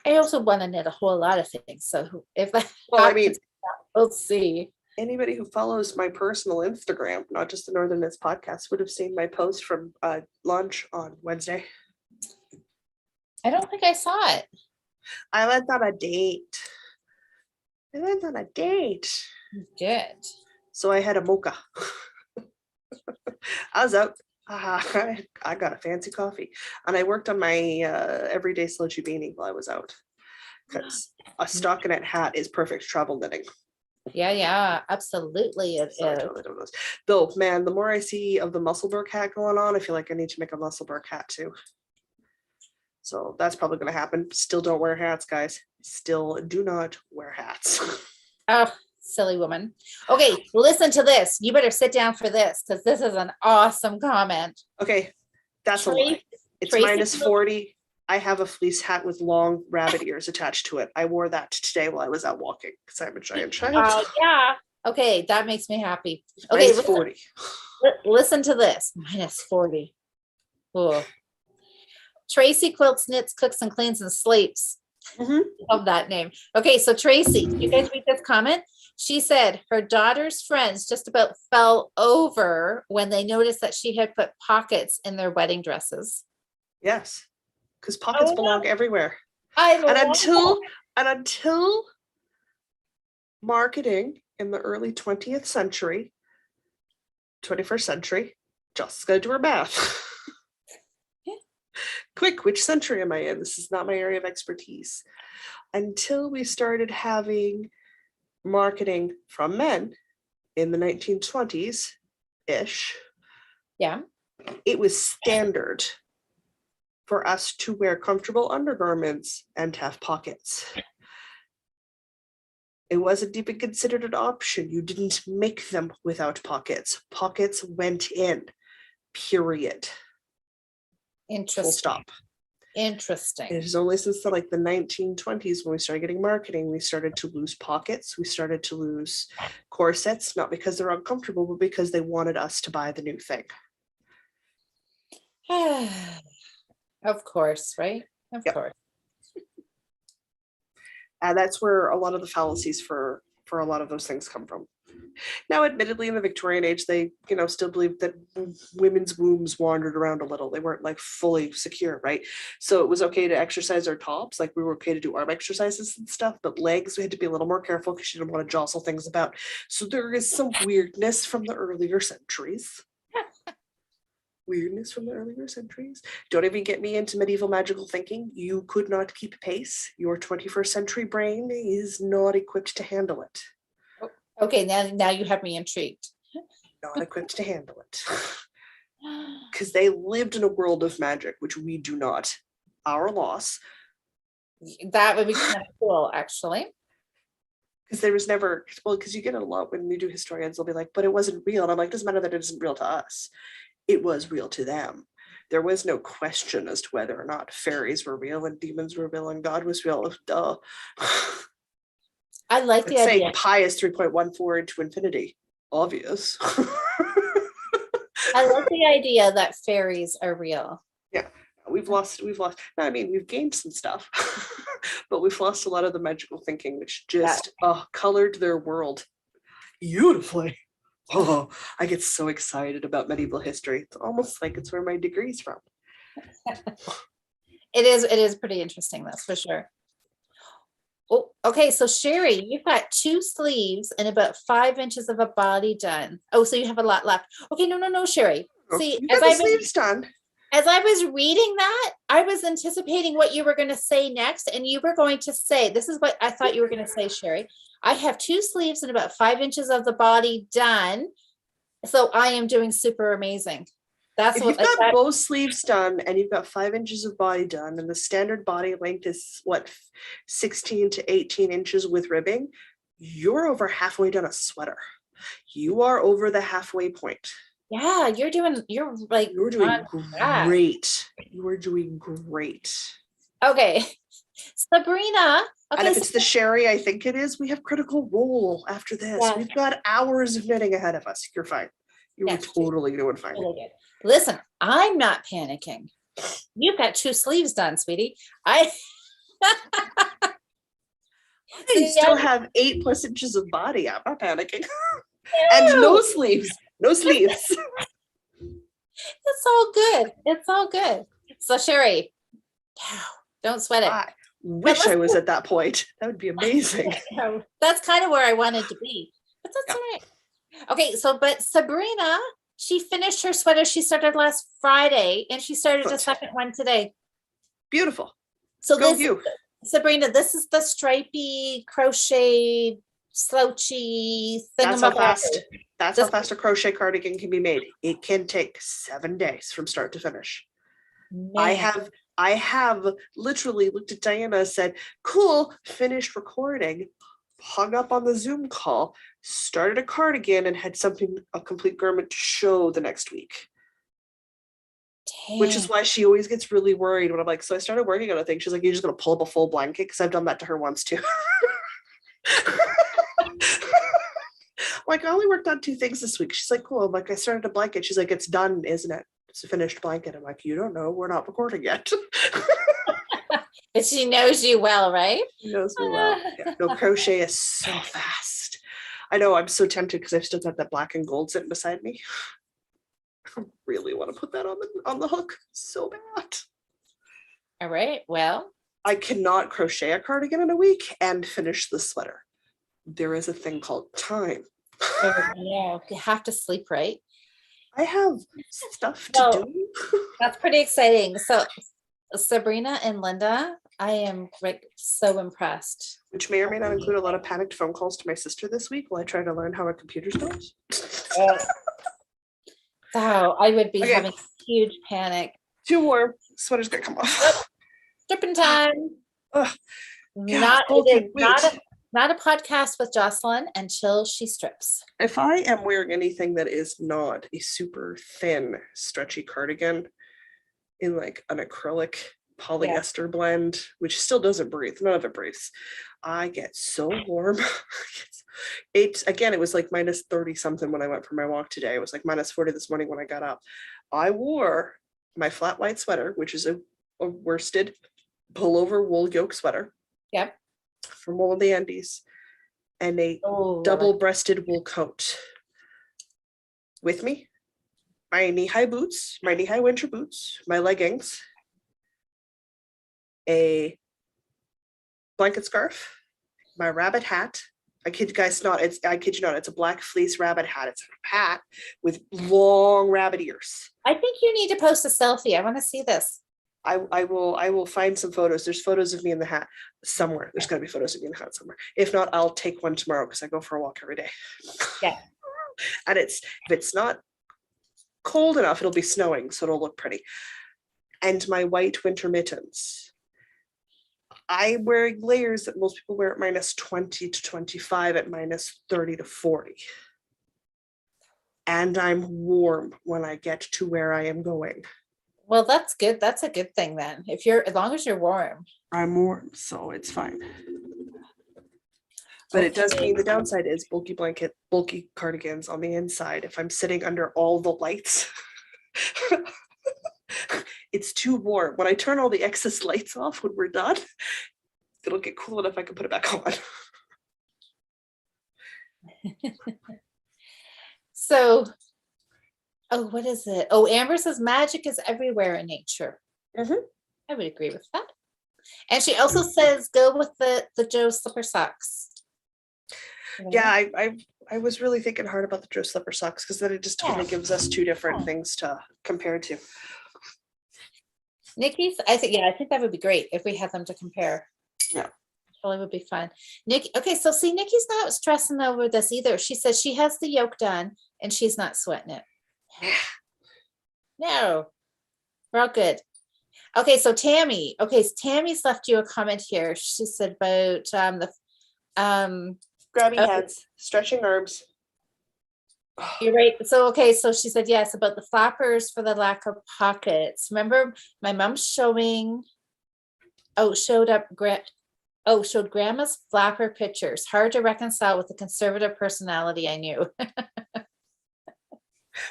I also want to knit a whole lot of things. So if that happens, we'll see. Anybody who follows my personal Instagram, not just the Northern Knits podcast, would have seen my post from lunch on Wednesday. I don't think I saw it. I went on a date. You did. So I had a mocha. I was out. I got a fancy coffee. And I worked on my everyday slow beanie while I was out. Because a stockinette hat is perfect travel knitting. Yeah, absolutely it so is. I totally don't know. Though, man, the more I see of the Musselburgh hat going on, I feel like I need to make a Musselburgh hat too. So that's probably going to happen. Still don't wear hats, guys. Still do not wear hats. Oh, silly woman. Okay, listen to this. You better sit down for this because this is an awesome comment. Okay, that's a lie. It's minus 40. I have a fleece hat with long rabbit ears attached to it. I wore that today while I was out walking because I'm a giant child. Yeah. Okay, that makes me happy. Okay, minus 40. Listen to this. Minus 40. Cool. Tracy quilts, knits, cooks, and cleans and sleeps. Love that name. Okay, so Tracy, you guys read this comment? She said her daughter's friends just about fell over when they noticed that she had put pockets in their wedding dresses. Yes, because pockets belong everywhere. Until marketing in the early 21st century, just gotta do her math. Quick, which century am I in? This is not my area of expertise. Until we started having marketing from men in the 1920s-ish, yeah, it was standard for us to wear comfortable undergarments and have pockets. It wasn't even considered an option. You didn't make them without pockets. Pockets went in, period. Interesting. Full stop. Interesting. It is only since the 1920s when we started getting marketing, we started to lose pockets. We started to lose corsets, not because they're uncomfortable, but because they wanted us to buy the new thing. Of course, right? Of course. And that's where a lot of the fallacies for a lot of those things come from. Now, admittedly, in the Victorian age, they, still believed that women's wombs wandered around a little. They weren't fully secure, right? So it was okay to exercise our tops, we were okay to do arm exercises and stuff, but legs, we had to be a little more careful because you didn't want to jostle things about. So there is some weirdness from the earlier centuries. Don't even get me into medieval magical thinking. You could not keep pace. Your 21st century brain is not equipped to handle it. Okay, now you have me intrigued. Not equipped to handle it. Because they lived in a world of magic, which we do not. Our loss. That would be kind of cool, actually. Because there was never, because you get it a lot when you do historians, they'll be like, but it wasn't real. And I'm like, it doesn't matter that it isn't real to us. It was real to them. There was no question as to whether or not fairies were real and demons were real and God was real. Duh. I like the idea. Pi is 3.14 into infinity. Obvious. I like the idea that fairies are real. Yeah, we've lost, no, I mean, we've gained some stuff, but we've lost a lot of the magical thinking, which just colored their world beautifully. Oh, I get so excited about medieval history. It's almost like it's where my degree's from. It is pretty interesting, that's for sure. Oh, okay. So Sherry, you've got 2 sleeves and about 5 inches of a body done. Oh, so you have a lot left. Okay, no, Sherry. See, you got the sleeves done. As I was reading that, I was anticipating what you were going to say next, and you were going to say, this is what I thought you were going to say, Sherry. I have 2 sleeves and about 5 inches of the body done. So I am doing super amazing. That's if what you've got both sleeves done and you've got 5 inches of body done, and the standard body length is what, 16 to 18 inches with ribbing, you're over halfway done a sweater. You are over the halfway point. Yeah, you're doing great. You are doing great. Okay. Sabrina. Okay, and if it's the Sherry, I think it is, we have Critical Role after this. Yeah. We've got hours of knitting ahead of us. You're fine. You were totally doing fine. Really good. Listen, I'm not panicking. You've got 2 sleeves done, sweetie. I still have 8+ inches of body. I'm not panicking. And no sleeves. No sleeves. It's all good. It's all good. So Sherry, don't sweat it. I wish I was at that point. That would be amazing. That's kind of where I wanted to be. But that's all right. Okay, so but Sabrina, she finished her sweater. She started last Friday and she started a second one today. Beautiful. So Sabrina, this is the stripy crochet slouchy thing. That's how fast a crochet cardigan can be made. It can take 7 days from start to finish. Man. I have literally looked at Diana and said, cool, finished recording, hung up on the Zoom call, started a cardigan, and had a complete garment to show the next week. Dang. Which is why she always gets really worried when I'm like, so I started working on a thing. She's like, you're just going to pull up a full blanket? Because I've done that to her once too. Like, I only worked on 2 things this week. She's like, cool. I'm like, I started a blanket. She's like, it's done, isn't it? It's a finished blanket. I'm like, you don't know. We're not recording yet. But she knows you well, right? She knows me well. Yeah. No, crochet is so fast. I know. I'm so tempted because I've still got that black and gold sitting beside me. I really want to put that on the hook so bad. All right. Well, I cannot crochet a cardigan in a week and finish the sweater. There is a thing called time. Yeah, you have to sleep, right? I have stuff to do. That's pretty exciting. So Sabrina and Linda, I am so impressed. Which may or may not include a lot of panicked phone calls to my sister this week while I try to learn how a computer goes. So I would be having huge panic. Too warm. Sweater's gonna come off. Stripping time. Not a podcast with Jocelyn until she strips. If I am wearing anything that is not a super thin, stretchy cardigan in like an acrylic polyester blend, which still doesn't breathe, none of it breathes, I get so warm. It was like minus 30 something when I went for my walk today. It was like minus 40 this morning when I got up. I wore my flat white sweater, which is a worsted pullover wool yoke sweater. Yep. From Wool of the Andes, and a double-breasted wool coat. With me, my knee-high boots, my knee-high winter boots, my leggings, a blanket scarf, my rabbit hat. I kid you guys not, it's a black fleece rabbit hat. It's a hat with long rabbit ears. I think you need to post a selfie. I want to see this. I will find some photos. There's photos of me in the hat somewhere. There's got to be photos of me in the hat somewhere. If not, I'll take one tomorrow because I go for a walk every day. Yeah. And if it's not cold enough, it'll be snowing, so it'll look pretty. And my white winter mittens. I'm wearing layers that most people wear at minus 20 to 25, at minus 30 to 40. And I'm warm when I get to where I am going. Well, that's good. That's a good thing then. As long as you're warm. I'm warm, so it's fine. But it does mean the downside is bulky cardigans on the inside. If I'm sitting under all the lights, it's too warm. When I turn all the excess lights off when we're done, it'll get cool enough I can put it back on. So, oh, what is it? Oh, Amber says magic is everywhere in nature. Mhm. I would agree with that. And she also says go with the Joe slipper socks. Yeah, I was really thinking hard about the Joe slipper socks because then it just totally gives us two different things to compare to. Nikki's, I think that would be great if we had them to compare. Yeah. Probably would be fun. Nikki, okay, so see, Nikki's not stressing over this either. She says she has the yoke done and she's not sweating it. No, we're all good. Okay, so Tammy. Okay, so Tammy's left you a comment here. She said about the Grabby heads, stretching arms. You're right. So okay, so she said yes about the flappers for the lack of pockets. Remember, my mom showed grandma's flapper pictures. Hard to reconcile with the conservative personality I knew.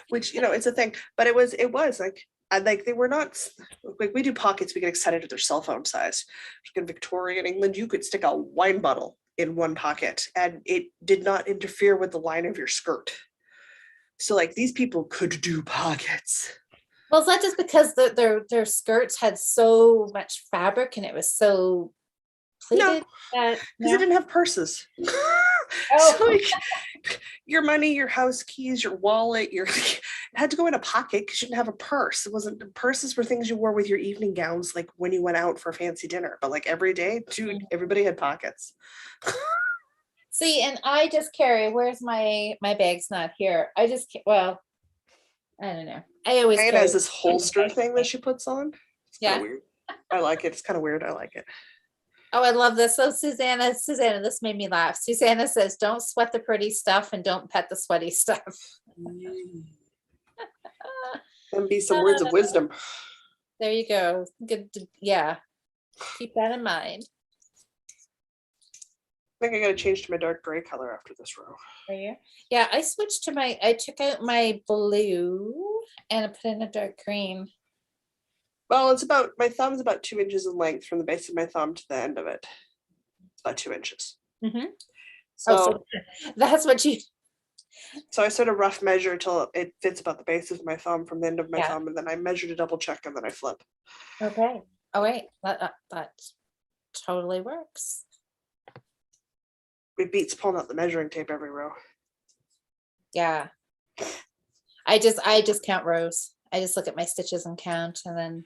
Which, it's a thing, but it was like they were not like we do pockets, we get excited at their cell phone size. In Victorian England, you could stick a wine bottle in one pocket and it did not interfere with the line of your skirt. So like these people could do pockets. Well, it's not just because their skirts had so much fabric and it was so pleated. Because it didn't have purses. Oh. So like your money, your house keys, your wallet, it had to go in a pocket because you didn't have a purse. It wasn't purses were things you wore with your evening gowns, like when you went out for a fancy dinner. But like every day, dude, everybody had pockets. See, and I just carry. Where's my bag's not here? I don't know. I always Diana has this holster thing that she puts on. It's kind of weird. I like it. It's kind of weird. I like it. Oh, I love this. So Susanna, this made me laugh. Susanna says, don't sweat the pretty stuff and don't pet the sweaty stuff. Can be some words of wisdom. There you go. Good. Yeah. Keep that in mind. I think I got to change to my dark gray color after this row. Are you? Yeah, I switched to I took out my blue and I put in a dark green. Well, my thumb's about 2 inches in length from the base of my thumb to the end of it. It's about 2 inches. Mm-hmm. So that's what you. So I sort of rough measure until it fits about the base of my thumb from the end of my thumb, and then I measure to double check, and then I flip. Okay. Oh wait, that totally works. It beats pulling out the measuring tape every row. Yeah. I just count rows. I just look at my stitches and count, and then,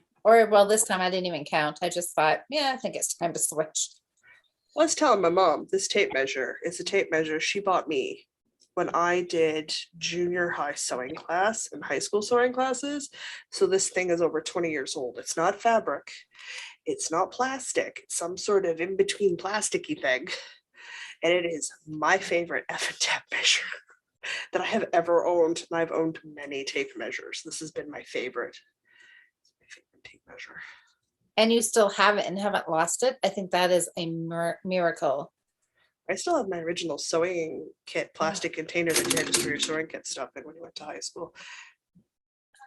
this time I didn't even count. I just thought, I think it's time to switch. I was telling my mom this tape measure. It's a tape measure she bought me when I did junior high sewing class and high school sewing classes. So this thing is over 20 years old. It's not fabric. It's not plastic. It's some sort of in-between plasticky thing. And it is my favorite effing tape measure that I have ever owned. And I've owned many tape measures. This has been my favorite tape measure. And you still have it and haven't lost it. I think that is a miracle. I still have my original sewing kit plastic container that you had to store your sewing kit stuff in when you went to high school.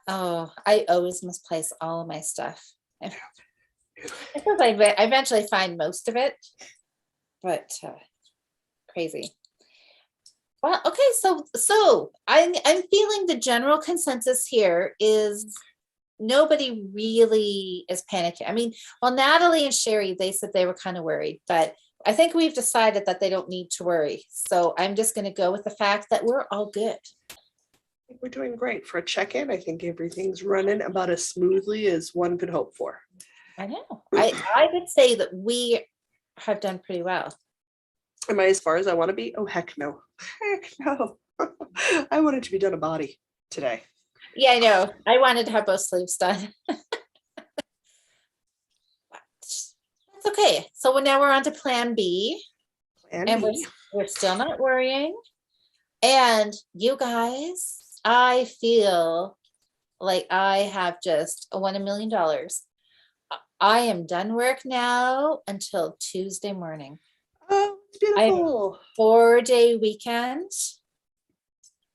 Oh, I always misplace all of my stuff. I suppose I eventually find most of it, but crazy. Well, okay, so I'm feeling the general consensus here is nobody really is panicking. I mean, well, Natalie and Sherry, they said they were kind of worried, but I think we've decided that they don't need to worry. So I'm just going to go with the fact that we're all good. I think we're doing great for a check-in. I think everything's running about as smoothly as one could hope for. I know. I would say that we have done pretty well. Am I as far as I want to be? Oh, heck no. Heck no. I wanted to be done a body today. Yeah, I know. I wanted to have both sleeves done. That's okay. So now we're on to plan B. We're still not worrying. And you guys, I feel like I have just won $1 million. I am done work now until Tuesday morning. Oh, it's beautiful. 4-day weekend.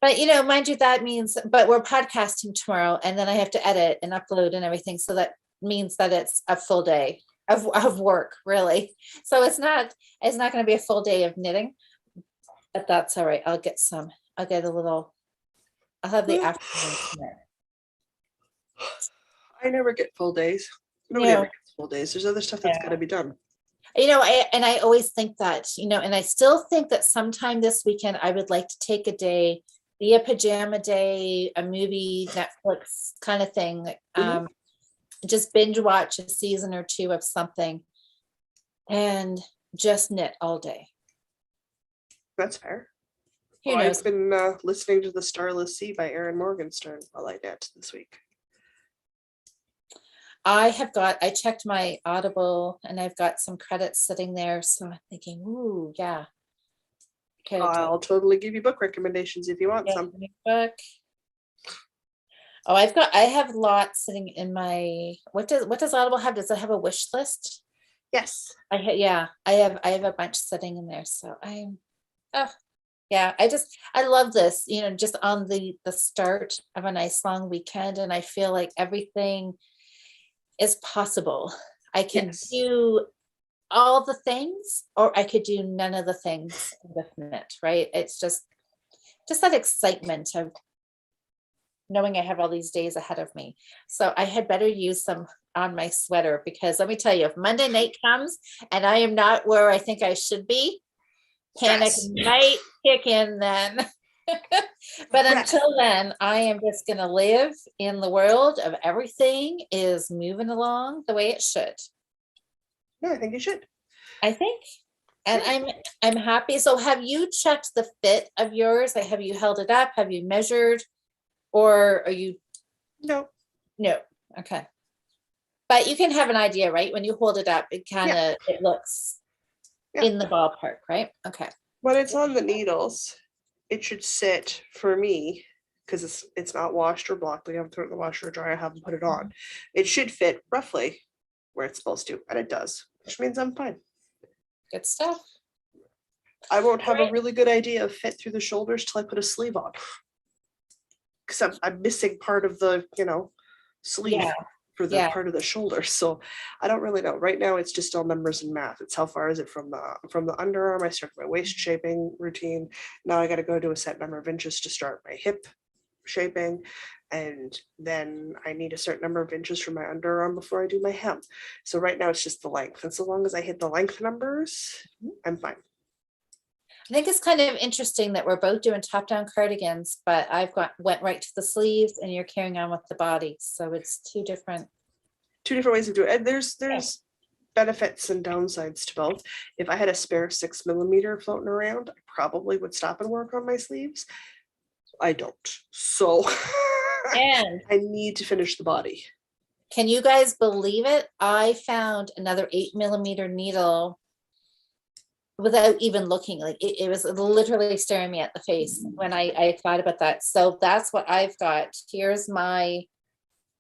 But mind you, that means, but we're podcasting tomorrow and then I have to edit and upload and everything. So that means that it's a full day of work, really. So it's not going to be a full day of knitting, but that's all right. I'll get a little, I'll have the afternoon knit. I never get full days. Nobody ever gets full days. There's other stuff that's got to be done. I always think that, and I still think that sometime this weekend, I would like to take a day, be a pajama day, a movie, Netflix kind of thing. Just binge watch a season or two of something and just knit all day. That's fair. I've been listening to The Starless Sea by Erin Morgenstern while I knit this week. I checked my Audible and I've got some credits sitting there. So I'm thinking, ooh, yeah. I'll totally give you book recommendations if you want some. Book. Oh, I have lots sitting in my, what does Audible have? Does it have a wish list? Yes. I have a bunch sitting in there. So I love this, just on the start of a nice long weekend. And I feel like everything is possible. I can do all the things, or I could do none of the things with knit, right? It's just that excitement of knowing I have all these days ahead of me. So I had better use some on my sweater, because let me tell you, if Monday night comes and I am not where I think I should be, panic might kick in then. But until then, I am just going to live in the world of everything is moving along the way it should. Yeah, I think you should. I think. And I'm happy. So have you checked the fit of yours? Like, have you held it up? Have you measured? Or are you? No. Okay. But you can have an idea, right? When you hold it up, it kind of, it looks in the ballpark, right? Okay. When it's on the needles, it should sit for me, because it's not washed or blocked. I haven't thrown it in the washer or dryer. I haven't put it on. It should fit roughly where it's supposed to, and it does, which means I'm fine. Good stuff. I won't have a really good idea of fit through the shoulders till I put a sleeve on, because I'm missing part of the sleeve for the part of the shoulder. So I don't really know. Right now it's just all numbers and math. It's how far is it from the underarm. I started my waist shaping routine. Now I got to go to a set number of inches to start my hip shaping, and then I need a certain number of inches from my underarm before I do my hem. So right now it's just the length, and so long as I hit the length numbers, I'm fine. I think it's kind of interesting that we're both doing top-down cardigans, but went right to the sleeves and you're carrying on with the body. So it's two different ways of doing it. And there's benefits and downsides to both. If I had a spare 6mm floating around, I probably would stop and work on my sleeves. I don't. So and I need to finish the body. Can you guys believe it? I found another 8mm needle without even looking. Like it was literally staring me at the face when I thought about that. So that's what I've got. Here's my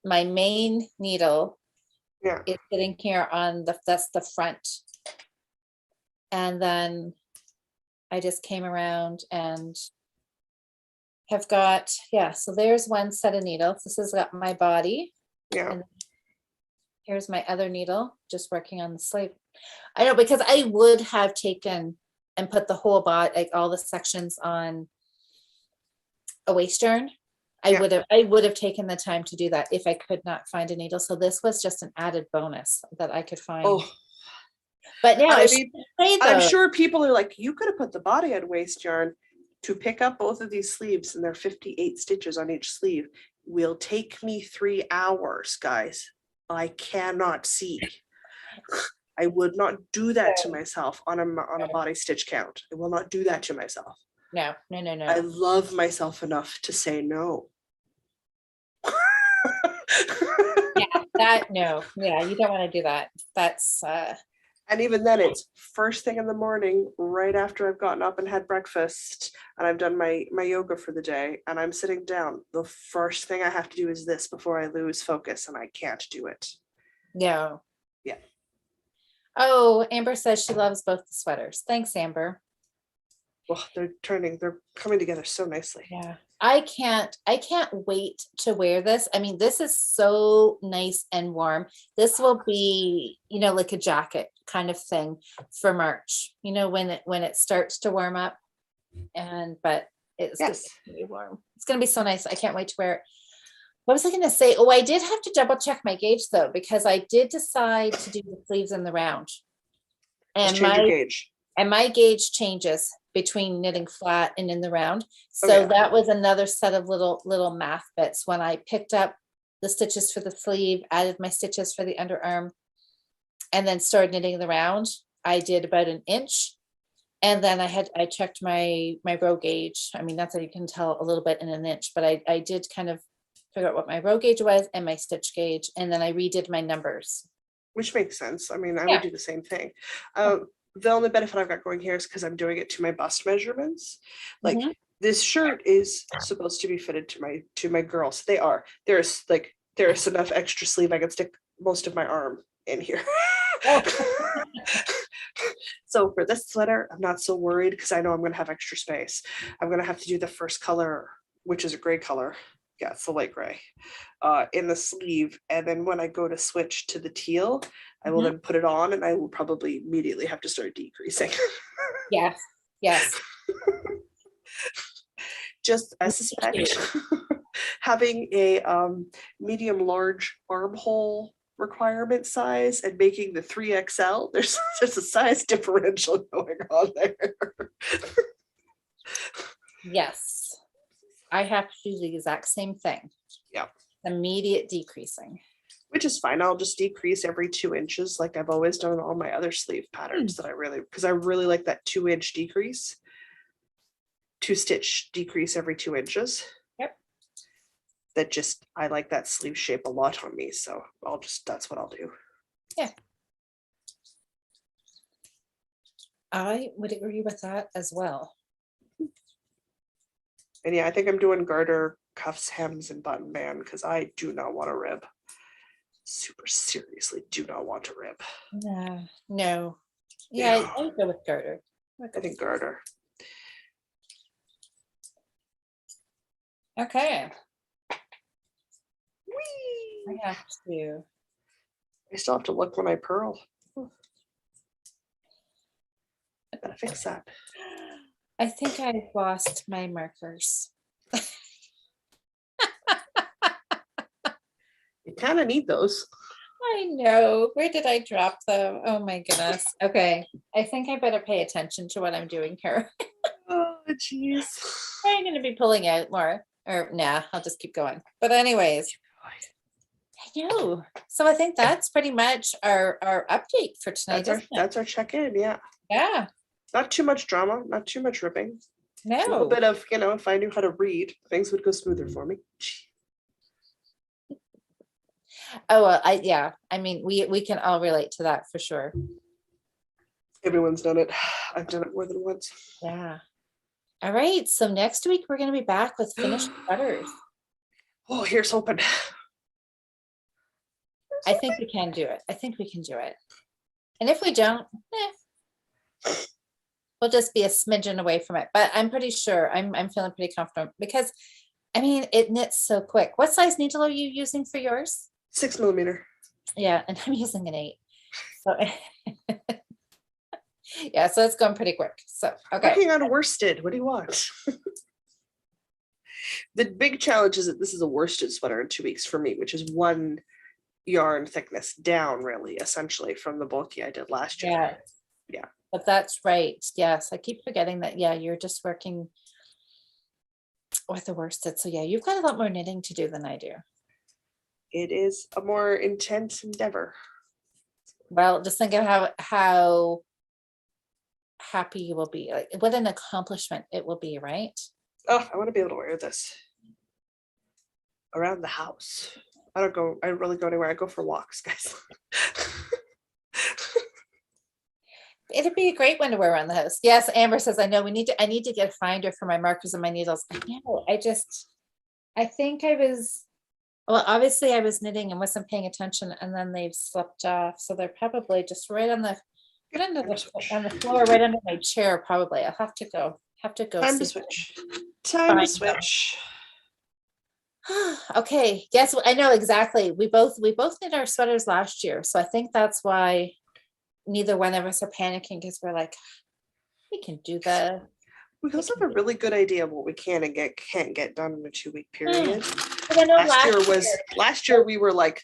main needle. Yeah, it's sitting here on that's the front, and then I just came around and have got so there's one set of needles. This has got my body. And here's my other needle, just working on the sleeve. I know, because I would have taken and put the whole body, like all the sections, on a waist yarn. I would have taken the time to do that if I could not find a needle. So this was just an added bonus that I could find. But now I'm sure people are like, you could have put the body on waist yarn. To pick up both of these sleeves, and they're 58 stitches on each sleeve, will take me 3 hours, guys. I cannot see. I would not do that to myself on a body stitch count. I will not do that to myself. No. I love myself enough to say no. You don't want to do that. That's and even then, it's first thing in the morning, right after I've gotten up and had breakfast, and I've done my yoga for the day, and I'm sitting down. The first thing I have to do is this before I lose focus, and I can't do it. No. Yeah. Oh, Amber says she loves both the sweaters. Thanks, Amber. Well, they're coming together so nicely. Yeah. I can't wait to wear this. I mean, this is so nice and warm. This will be, like a jacket kind of thing for March, when it starts to warm up. But it's Yes. gonna be warm. It's gonna be so nice. I can't wait to wear it. What was I gonna say? Oh, I did have to double check my gauge though, because I did decide to do the sleeves in the round. Just And change your gauge. my gauge changes between knitting flat and in the round. Oh, So yeah. that was another set of little math bits when I picked up the stitches for the sleeve, added my stitches for the underarm, and then started knitting the round. I did about an inch. And then I checked my row gauge. I mean, that's how you can tell a little bit in an inch, but I did kind of figure out what my row gauge was and my stitch gauge, and then I redid my numbers. Which makes sense. I mean, I Yeah. would do the same thing. The only benefit I've got going here is because I'm doing it to my bust measurements. Like Mhm. this shirt is supposed to be fitted to my girls. They are. There's enough extra sleeve I can stick most of my arm in here. Oh. So for this sweater, I'm not so worried because I know I'm going to have extra space. I'm going to have to do the first color, which is a gray color. Yeah, it's the light gray in the sleeve. And then when I go to switch to the teal, I will Mhm. then put it on and I will probably immediately have to start decreasing. Yes. Yes. Just, I suspect having a medium large armhole requirement size and making the 3XL, there's a size differential going on there. Yes. I have to do the exact same thing. Yeah. Immediate decreasing. Which is fine. I'll just decrease every 2 inches like I've always done in all my other sleeve patterns because I really like that 2-inch decrease. 2-stitch decrease every 2 inches. Yep. I like that sleeve shape a lot on me. So that's what I'll do. Yeah. I would agree with that as well. And yeah, I think I'm doing garter, cuffs, hems, and button band because I do not want to rib. Super seriously do not want to rib. No. Yeah, I go with garter. I think garter. Okay. Whee! I have to. I still have to look when I purl. Gotta fix that. I think I've lost my markers. You kind of need those. I know. Where did I drop them? Oh my goodness. Okay. I think I better pay attention to what I'm doing here. Oh, jeez. I'm going to be pulling out more. Or nah, I'll just keep going. But anyways. I know. So I think that's pretty much our update for tonight. That's our check-in, yeah. Yeah. Not too much drama, not too much ripping. No. A little bit of, if I knew how to read, things would go smoother for me. Oh, well, I mean, we can all relate to that for sure. Everyone's done it. I've done it more than once. Yeah. All right. So next week we're going to be back with finished sweaters. Oh, here's hoping. I think we can do it. I think we can do it. And if we don't, we'll just be a smidgen away from it. But I'm pretty sure I'm feeling pretty confident because I mean it knits so quick. What size needle are you using for yours? 6 millimeter. Yeah, and I'm using an 8. So yeah, so it's going pretty quick. So okay. Working on worsted. What do you want? The big challenge is that this is a worsted sweater in 2 weeks for me, which is 1 yarn thickness down, really, essentially, from the bulky I did last year. Yeah. But that's right. Yes, I keep forgetting that. Yeah, you're just working with the worsted. So yeah, you've got a lot more knitting to do than I do. It is a more intense endeavor. Well, just think of how happy you will be. Like what an accomplishment it will be, right? Oh, I want to be able to wear this around the house. I don't really go anywhere. I go for walks, guys. It'd be a great one to wear around the house. Yes, Amber says, I know I need to get a finder for my markers and my needles. I know. I think obviously I was knitting and wasn't paying attention and then they've slipped off. So they're probably just right on the floor, right under my chair, probably. I'll have to go Have to go Time to see. switch. Time to Find them. switch. Time to Find them. switch. Okay, yes, I know exactly. We both knit our sweaters last year, so I think that's why neither one of us are panicking because we're like, we can do the. We also have a really good idea of what we can and can't get done in a 2-week period. I know Last year we were like,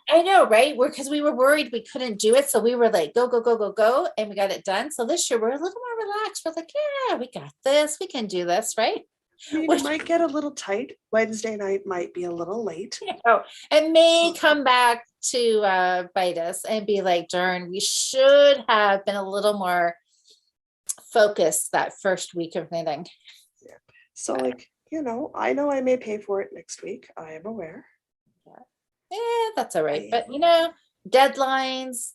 I know, right? Because we were worried we couldn't do it, so we were like, go, go, go, go, go, and we got it done. So this year we're a little more relaxed. We're like, yeah, we got this. We can do this, right? I mean, it might get a little tight. Wednesday night might be a little late. It may come back to bite us and be like, darn, we should have been a little more focused that first week of knitting. Yeah. So like, I know I may pay for it next week. I am aware. Yeah, that's all right. But deadlines,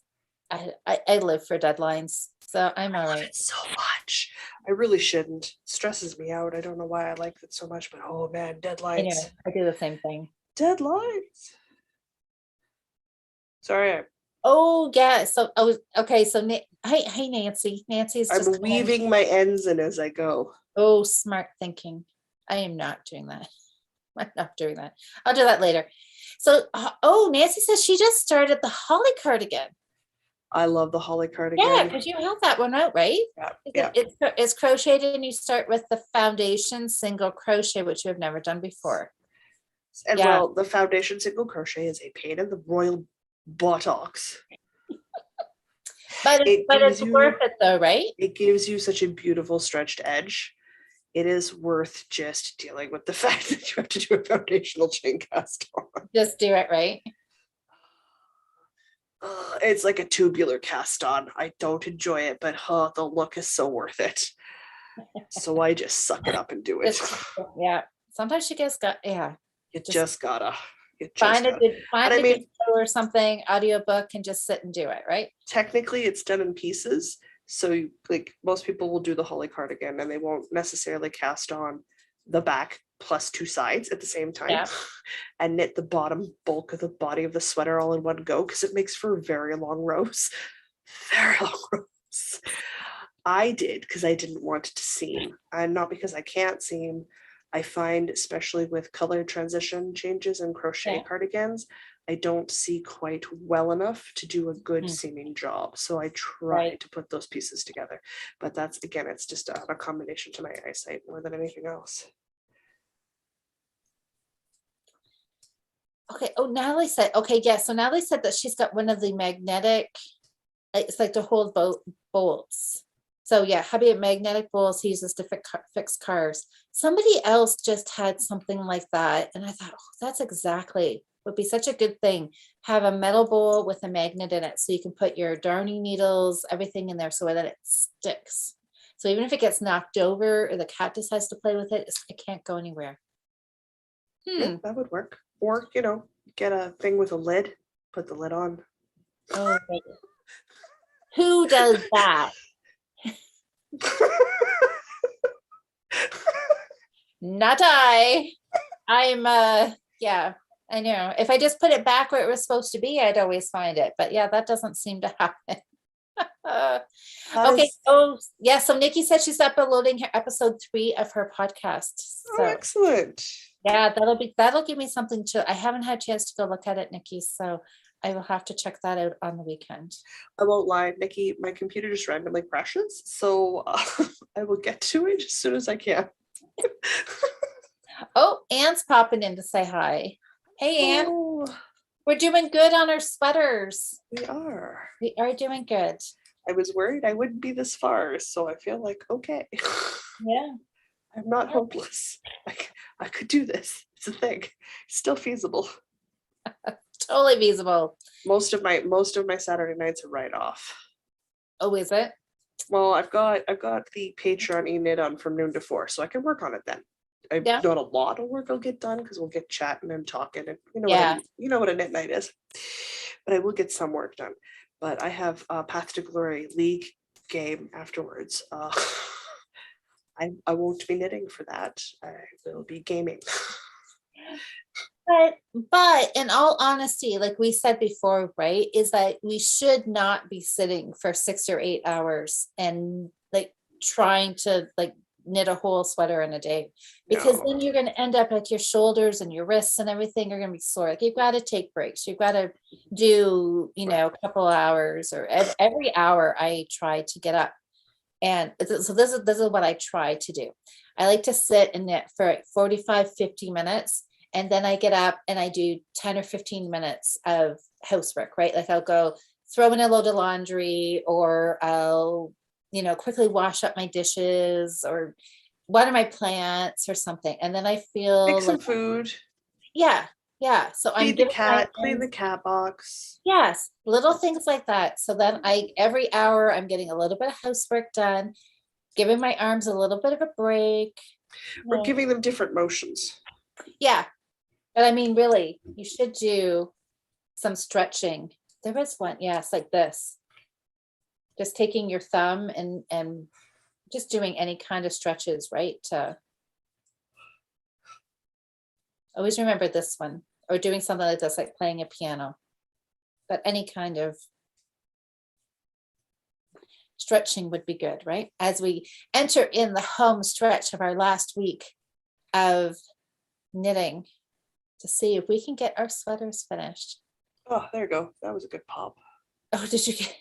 I live for deadlines. So I'm all right. So much. I really shouldn't. It stresses me out. I don't know why I like it so much, but oh man, deadlines. I do the same thing. Deadlines. Sorry. Oh yeah. So okay. So hey Nancy. Nancy's just I'm weaving my ends in as I go. Oh, smart thinking. I am not doing that. I'm not doing that. I'll do that later. So Nancy says she just started the holly cardigan. I love the holly cardigan. Yeah, because you have that one out, right? Yeah. It's crocheted and you start with the foundation single crochet, which you have never done before. And well, the foundation single crochet is a pain in the royal buttocks. But it's worth it though, right? It gives you such a beautiful stretched edge. It is worth just dealing with the fact that you have to do a foundational chain cast on. Just do it, right? It's like a tubular cast on. I don't enjoy it, but the look is so worth it. So I just suck it up and do it. Yeah. Sometimes you just gotta. You just gotta. Find a video or something, audiobook, and just sit and do it, right? Technically, it's done in pieces. So like most people will do the holly cardigan and they won't necessarily cast on the back plus 2 sides at the same time and knit the bottom bulk of the body of the sweater all in one go because it makes for very long rows. Very long rows. I did because I didn't want it to seam, and not because I can't seam. I find, especially with color transition changes and crochet cardigans, I don't see quite well enough to do a good seaming job. So I try to put those pieces together. But that's, again, it's just a combination to my eyesight more than anything else. Okay. Oh, Natalie said, okay, yeah. So Natalie said that she's got one of the magnetic, it's like to hold bolts. So yeah, hubby at magnetic bolts, he uses to fix cars. Somebody else just had something like that. And I thought, oh, that's exactly, would be such a good thing. Have a metal bowl with a magnet in it. So you can put your darning needles, everything in there so that it sticks. So even if it gets knocked over or the cat decides to play with it, it can't go anywhere. Yeah, that would work. Or, get a thing with a lid, put the lid on. Oh, who does that? Not I. I'm yeah, I know. If I just put it back where it was supposed to be, I'd always find it. But yeah, that doesn't seem to happen. Okay. Oh yeah. So Nikki said she's uploading her episode 3 of her podcast. So excellent. Yeah, that'll give me something to. I haven't had a chance to go look at it, Nikki. So I will have to check that out on the weekend. I won't lie, Nikki, my computer just randomly crashes. So I will get to it as soon as I can. Oh, Anne's popping in to say hi. Hey, Anne. Oh. We're doing good on our sweaters. We are. We are doing good. I was worried I wouldn't be this far, so I feel like, okay. Yeah. I'm not hopeless. I could do this. It's a thing. It's still feasible. Totally feasible. Most of my Saturday nights are right off. Oh, is it? Well, I've got the Patreon e-knit on from noon to 4, so I can work on it then. Not a lot of work will get done because we'll get chatting and talking, and you know what a knit night is. But I will get some work done. But I have a Path to Glory League game afterwards. I won't be knitting for that. I will be gaming. But in all honesty, like we said before, right, is that we should not be sitting for 6 or 8 hours and like trying to like knit a whole sweater in a day, because No. then you're going to end up like your shoulders and your wrists and everything are going to be sore. Like you've got to take breaks. You've got to do, a couple hours, or every hour I try to get up. And so this is what I try to do. I like to sit and knit for 45, 50 minutes. And then I get up and I do 10 or 15 minutes of housework, right? Like I'll go throw in a load of laundry, or I'll, quickly wash up my dishes or water my plants or something. And then I feel Make some like, food. yeah, yeah. So I'm Feed the giving my cat. Clean the hands, cat box. yes, little things like that. So then every hour I'm getting a little bit of housework done, giving my arms a little bit of a break. We're giving them different motions. Yeah. But I mean, really, you should do some stretching. There was one, yes, like this. Just taking your thumb and just doing any kind of stretches, right? Always remember this one, or doing something like this, like playing a piano. But any kind of stretching would be good, right? As we enter in the home stretch of our last week of knitting, to see if we can get our sweaters finished. Oh, there you go. That was a good pop. Oh, did you get?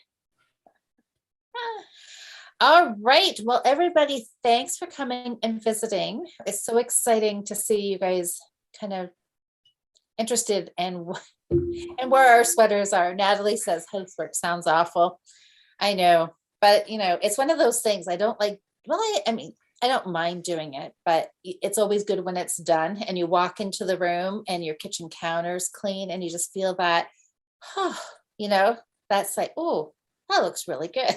All right. Well, everybody, thanks for coming and visiting. It's so exciting to see you guys kind of interested in and where our sweaters are. Natalie says housework sounds awful. I know, but it's one of those things I don't like. Well, I mean, I don't mind doing it, but it's always good when it's done and you walk into the room and your kitchen counter's clean and you just feel that, that's like, oh, that looks really good.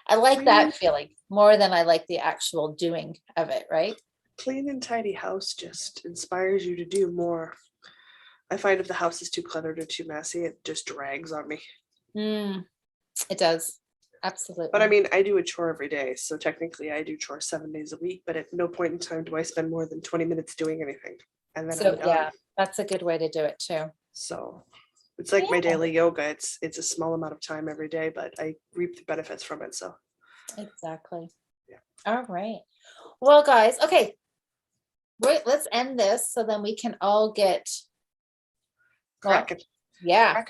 I like that feeling more than I like the actual doing of it, right? Clean and tidy house just inspires you to do more. I find if the house is too cluttered or too messy, it just drags on me. It does. Absolutely. But I mean, I do a chore every day. So technically I do chores 7 days a week, but at no point in time do I spend more than 20 minutes doing anything. And then I'm done. Yeah, that's a good way to do it too. So it's like my daily yoga. It's a small amount of time every day, but I reap the benefits from it. So exactly. Yeah. All right. Well, guys, okay. Wait, let's end this so then we can all get cracking. Yeah.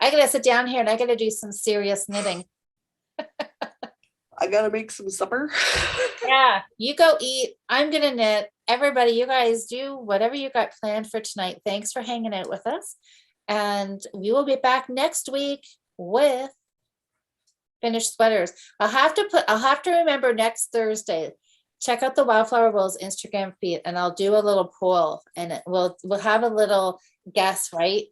I gotta sit down here and I gotta do some serious knitting. I gotta make some supper. Yeah, you go eat. I'm gonna knit. Everybody, you guys do whatever you got planned for tonight. Thanks for hanging out with us. And we will be back next week with finished sweaters. I'll have to remember next Thursday. Check out the Wildflower Wills Instagram feed and I'll do a little poll and we'll have a little guess, right?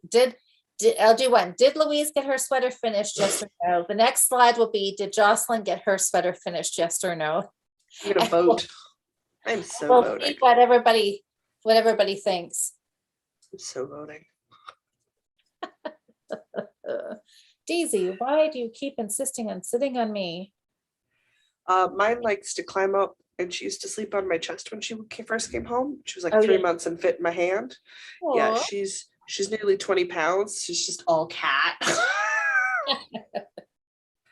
I'll do one. Did Louise get her sweater finished? Yes or no? The next slide will be, did Jocelyn get her sweater finished? Yes or no? I'm gonna vote. I'm so voting. See what everybody thinks. I'm so voting. Daisy, why do you keep insisting on sitting on me? Mine likes to climb up, and she used to sleep on my chest when she first came home. She was like 3 months and fit in my hand. Aww. Yeah, she's nearly 20 pounds. She's just all cat.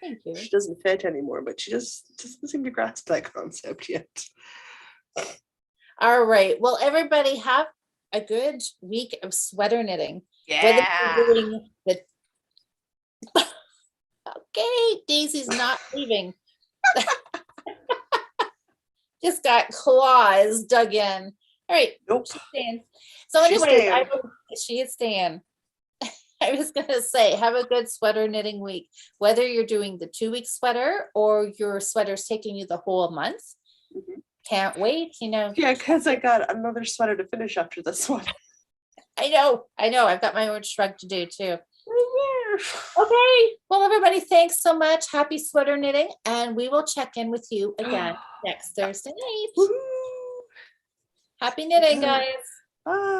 Thank you. She doesn't fit anymore, but she just doesn't seem to grasp that concept yet. All right. Well, everybody have a good week of sweater knitting. Yeah. Okay, Daisy's not leaving. Just got claws dug in. All right. Nope. She's staying. So anyway, she is staying. I was gonna say, have a good sweater knitting week. Whether you're doing the 2-week sweater or your sweater's taking you the whole month. Mm-hmm. Can't wait, Yeah, because I got another sweater to finish after this one. I know. I've got my own shrug to do too. Okay. Well, everybody, thanks so much. Happy sweater knitting, and we will check in with you again next Thursday night. Woo-hoo. Happy knitting, guys. Bye.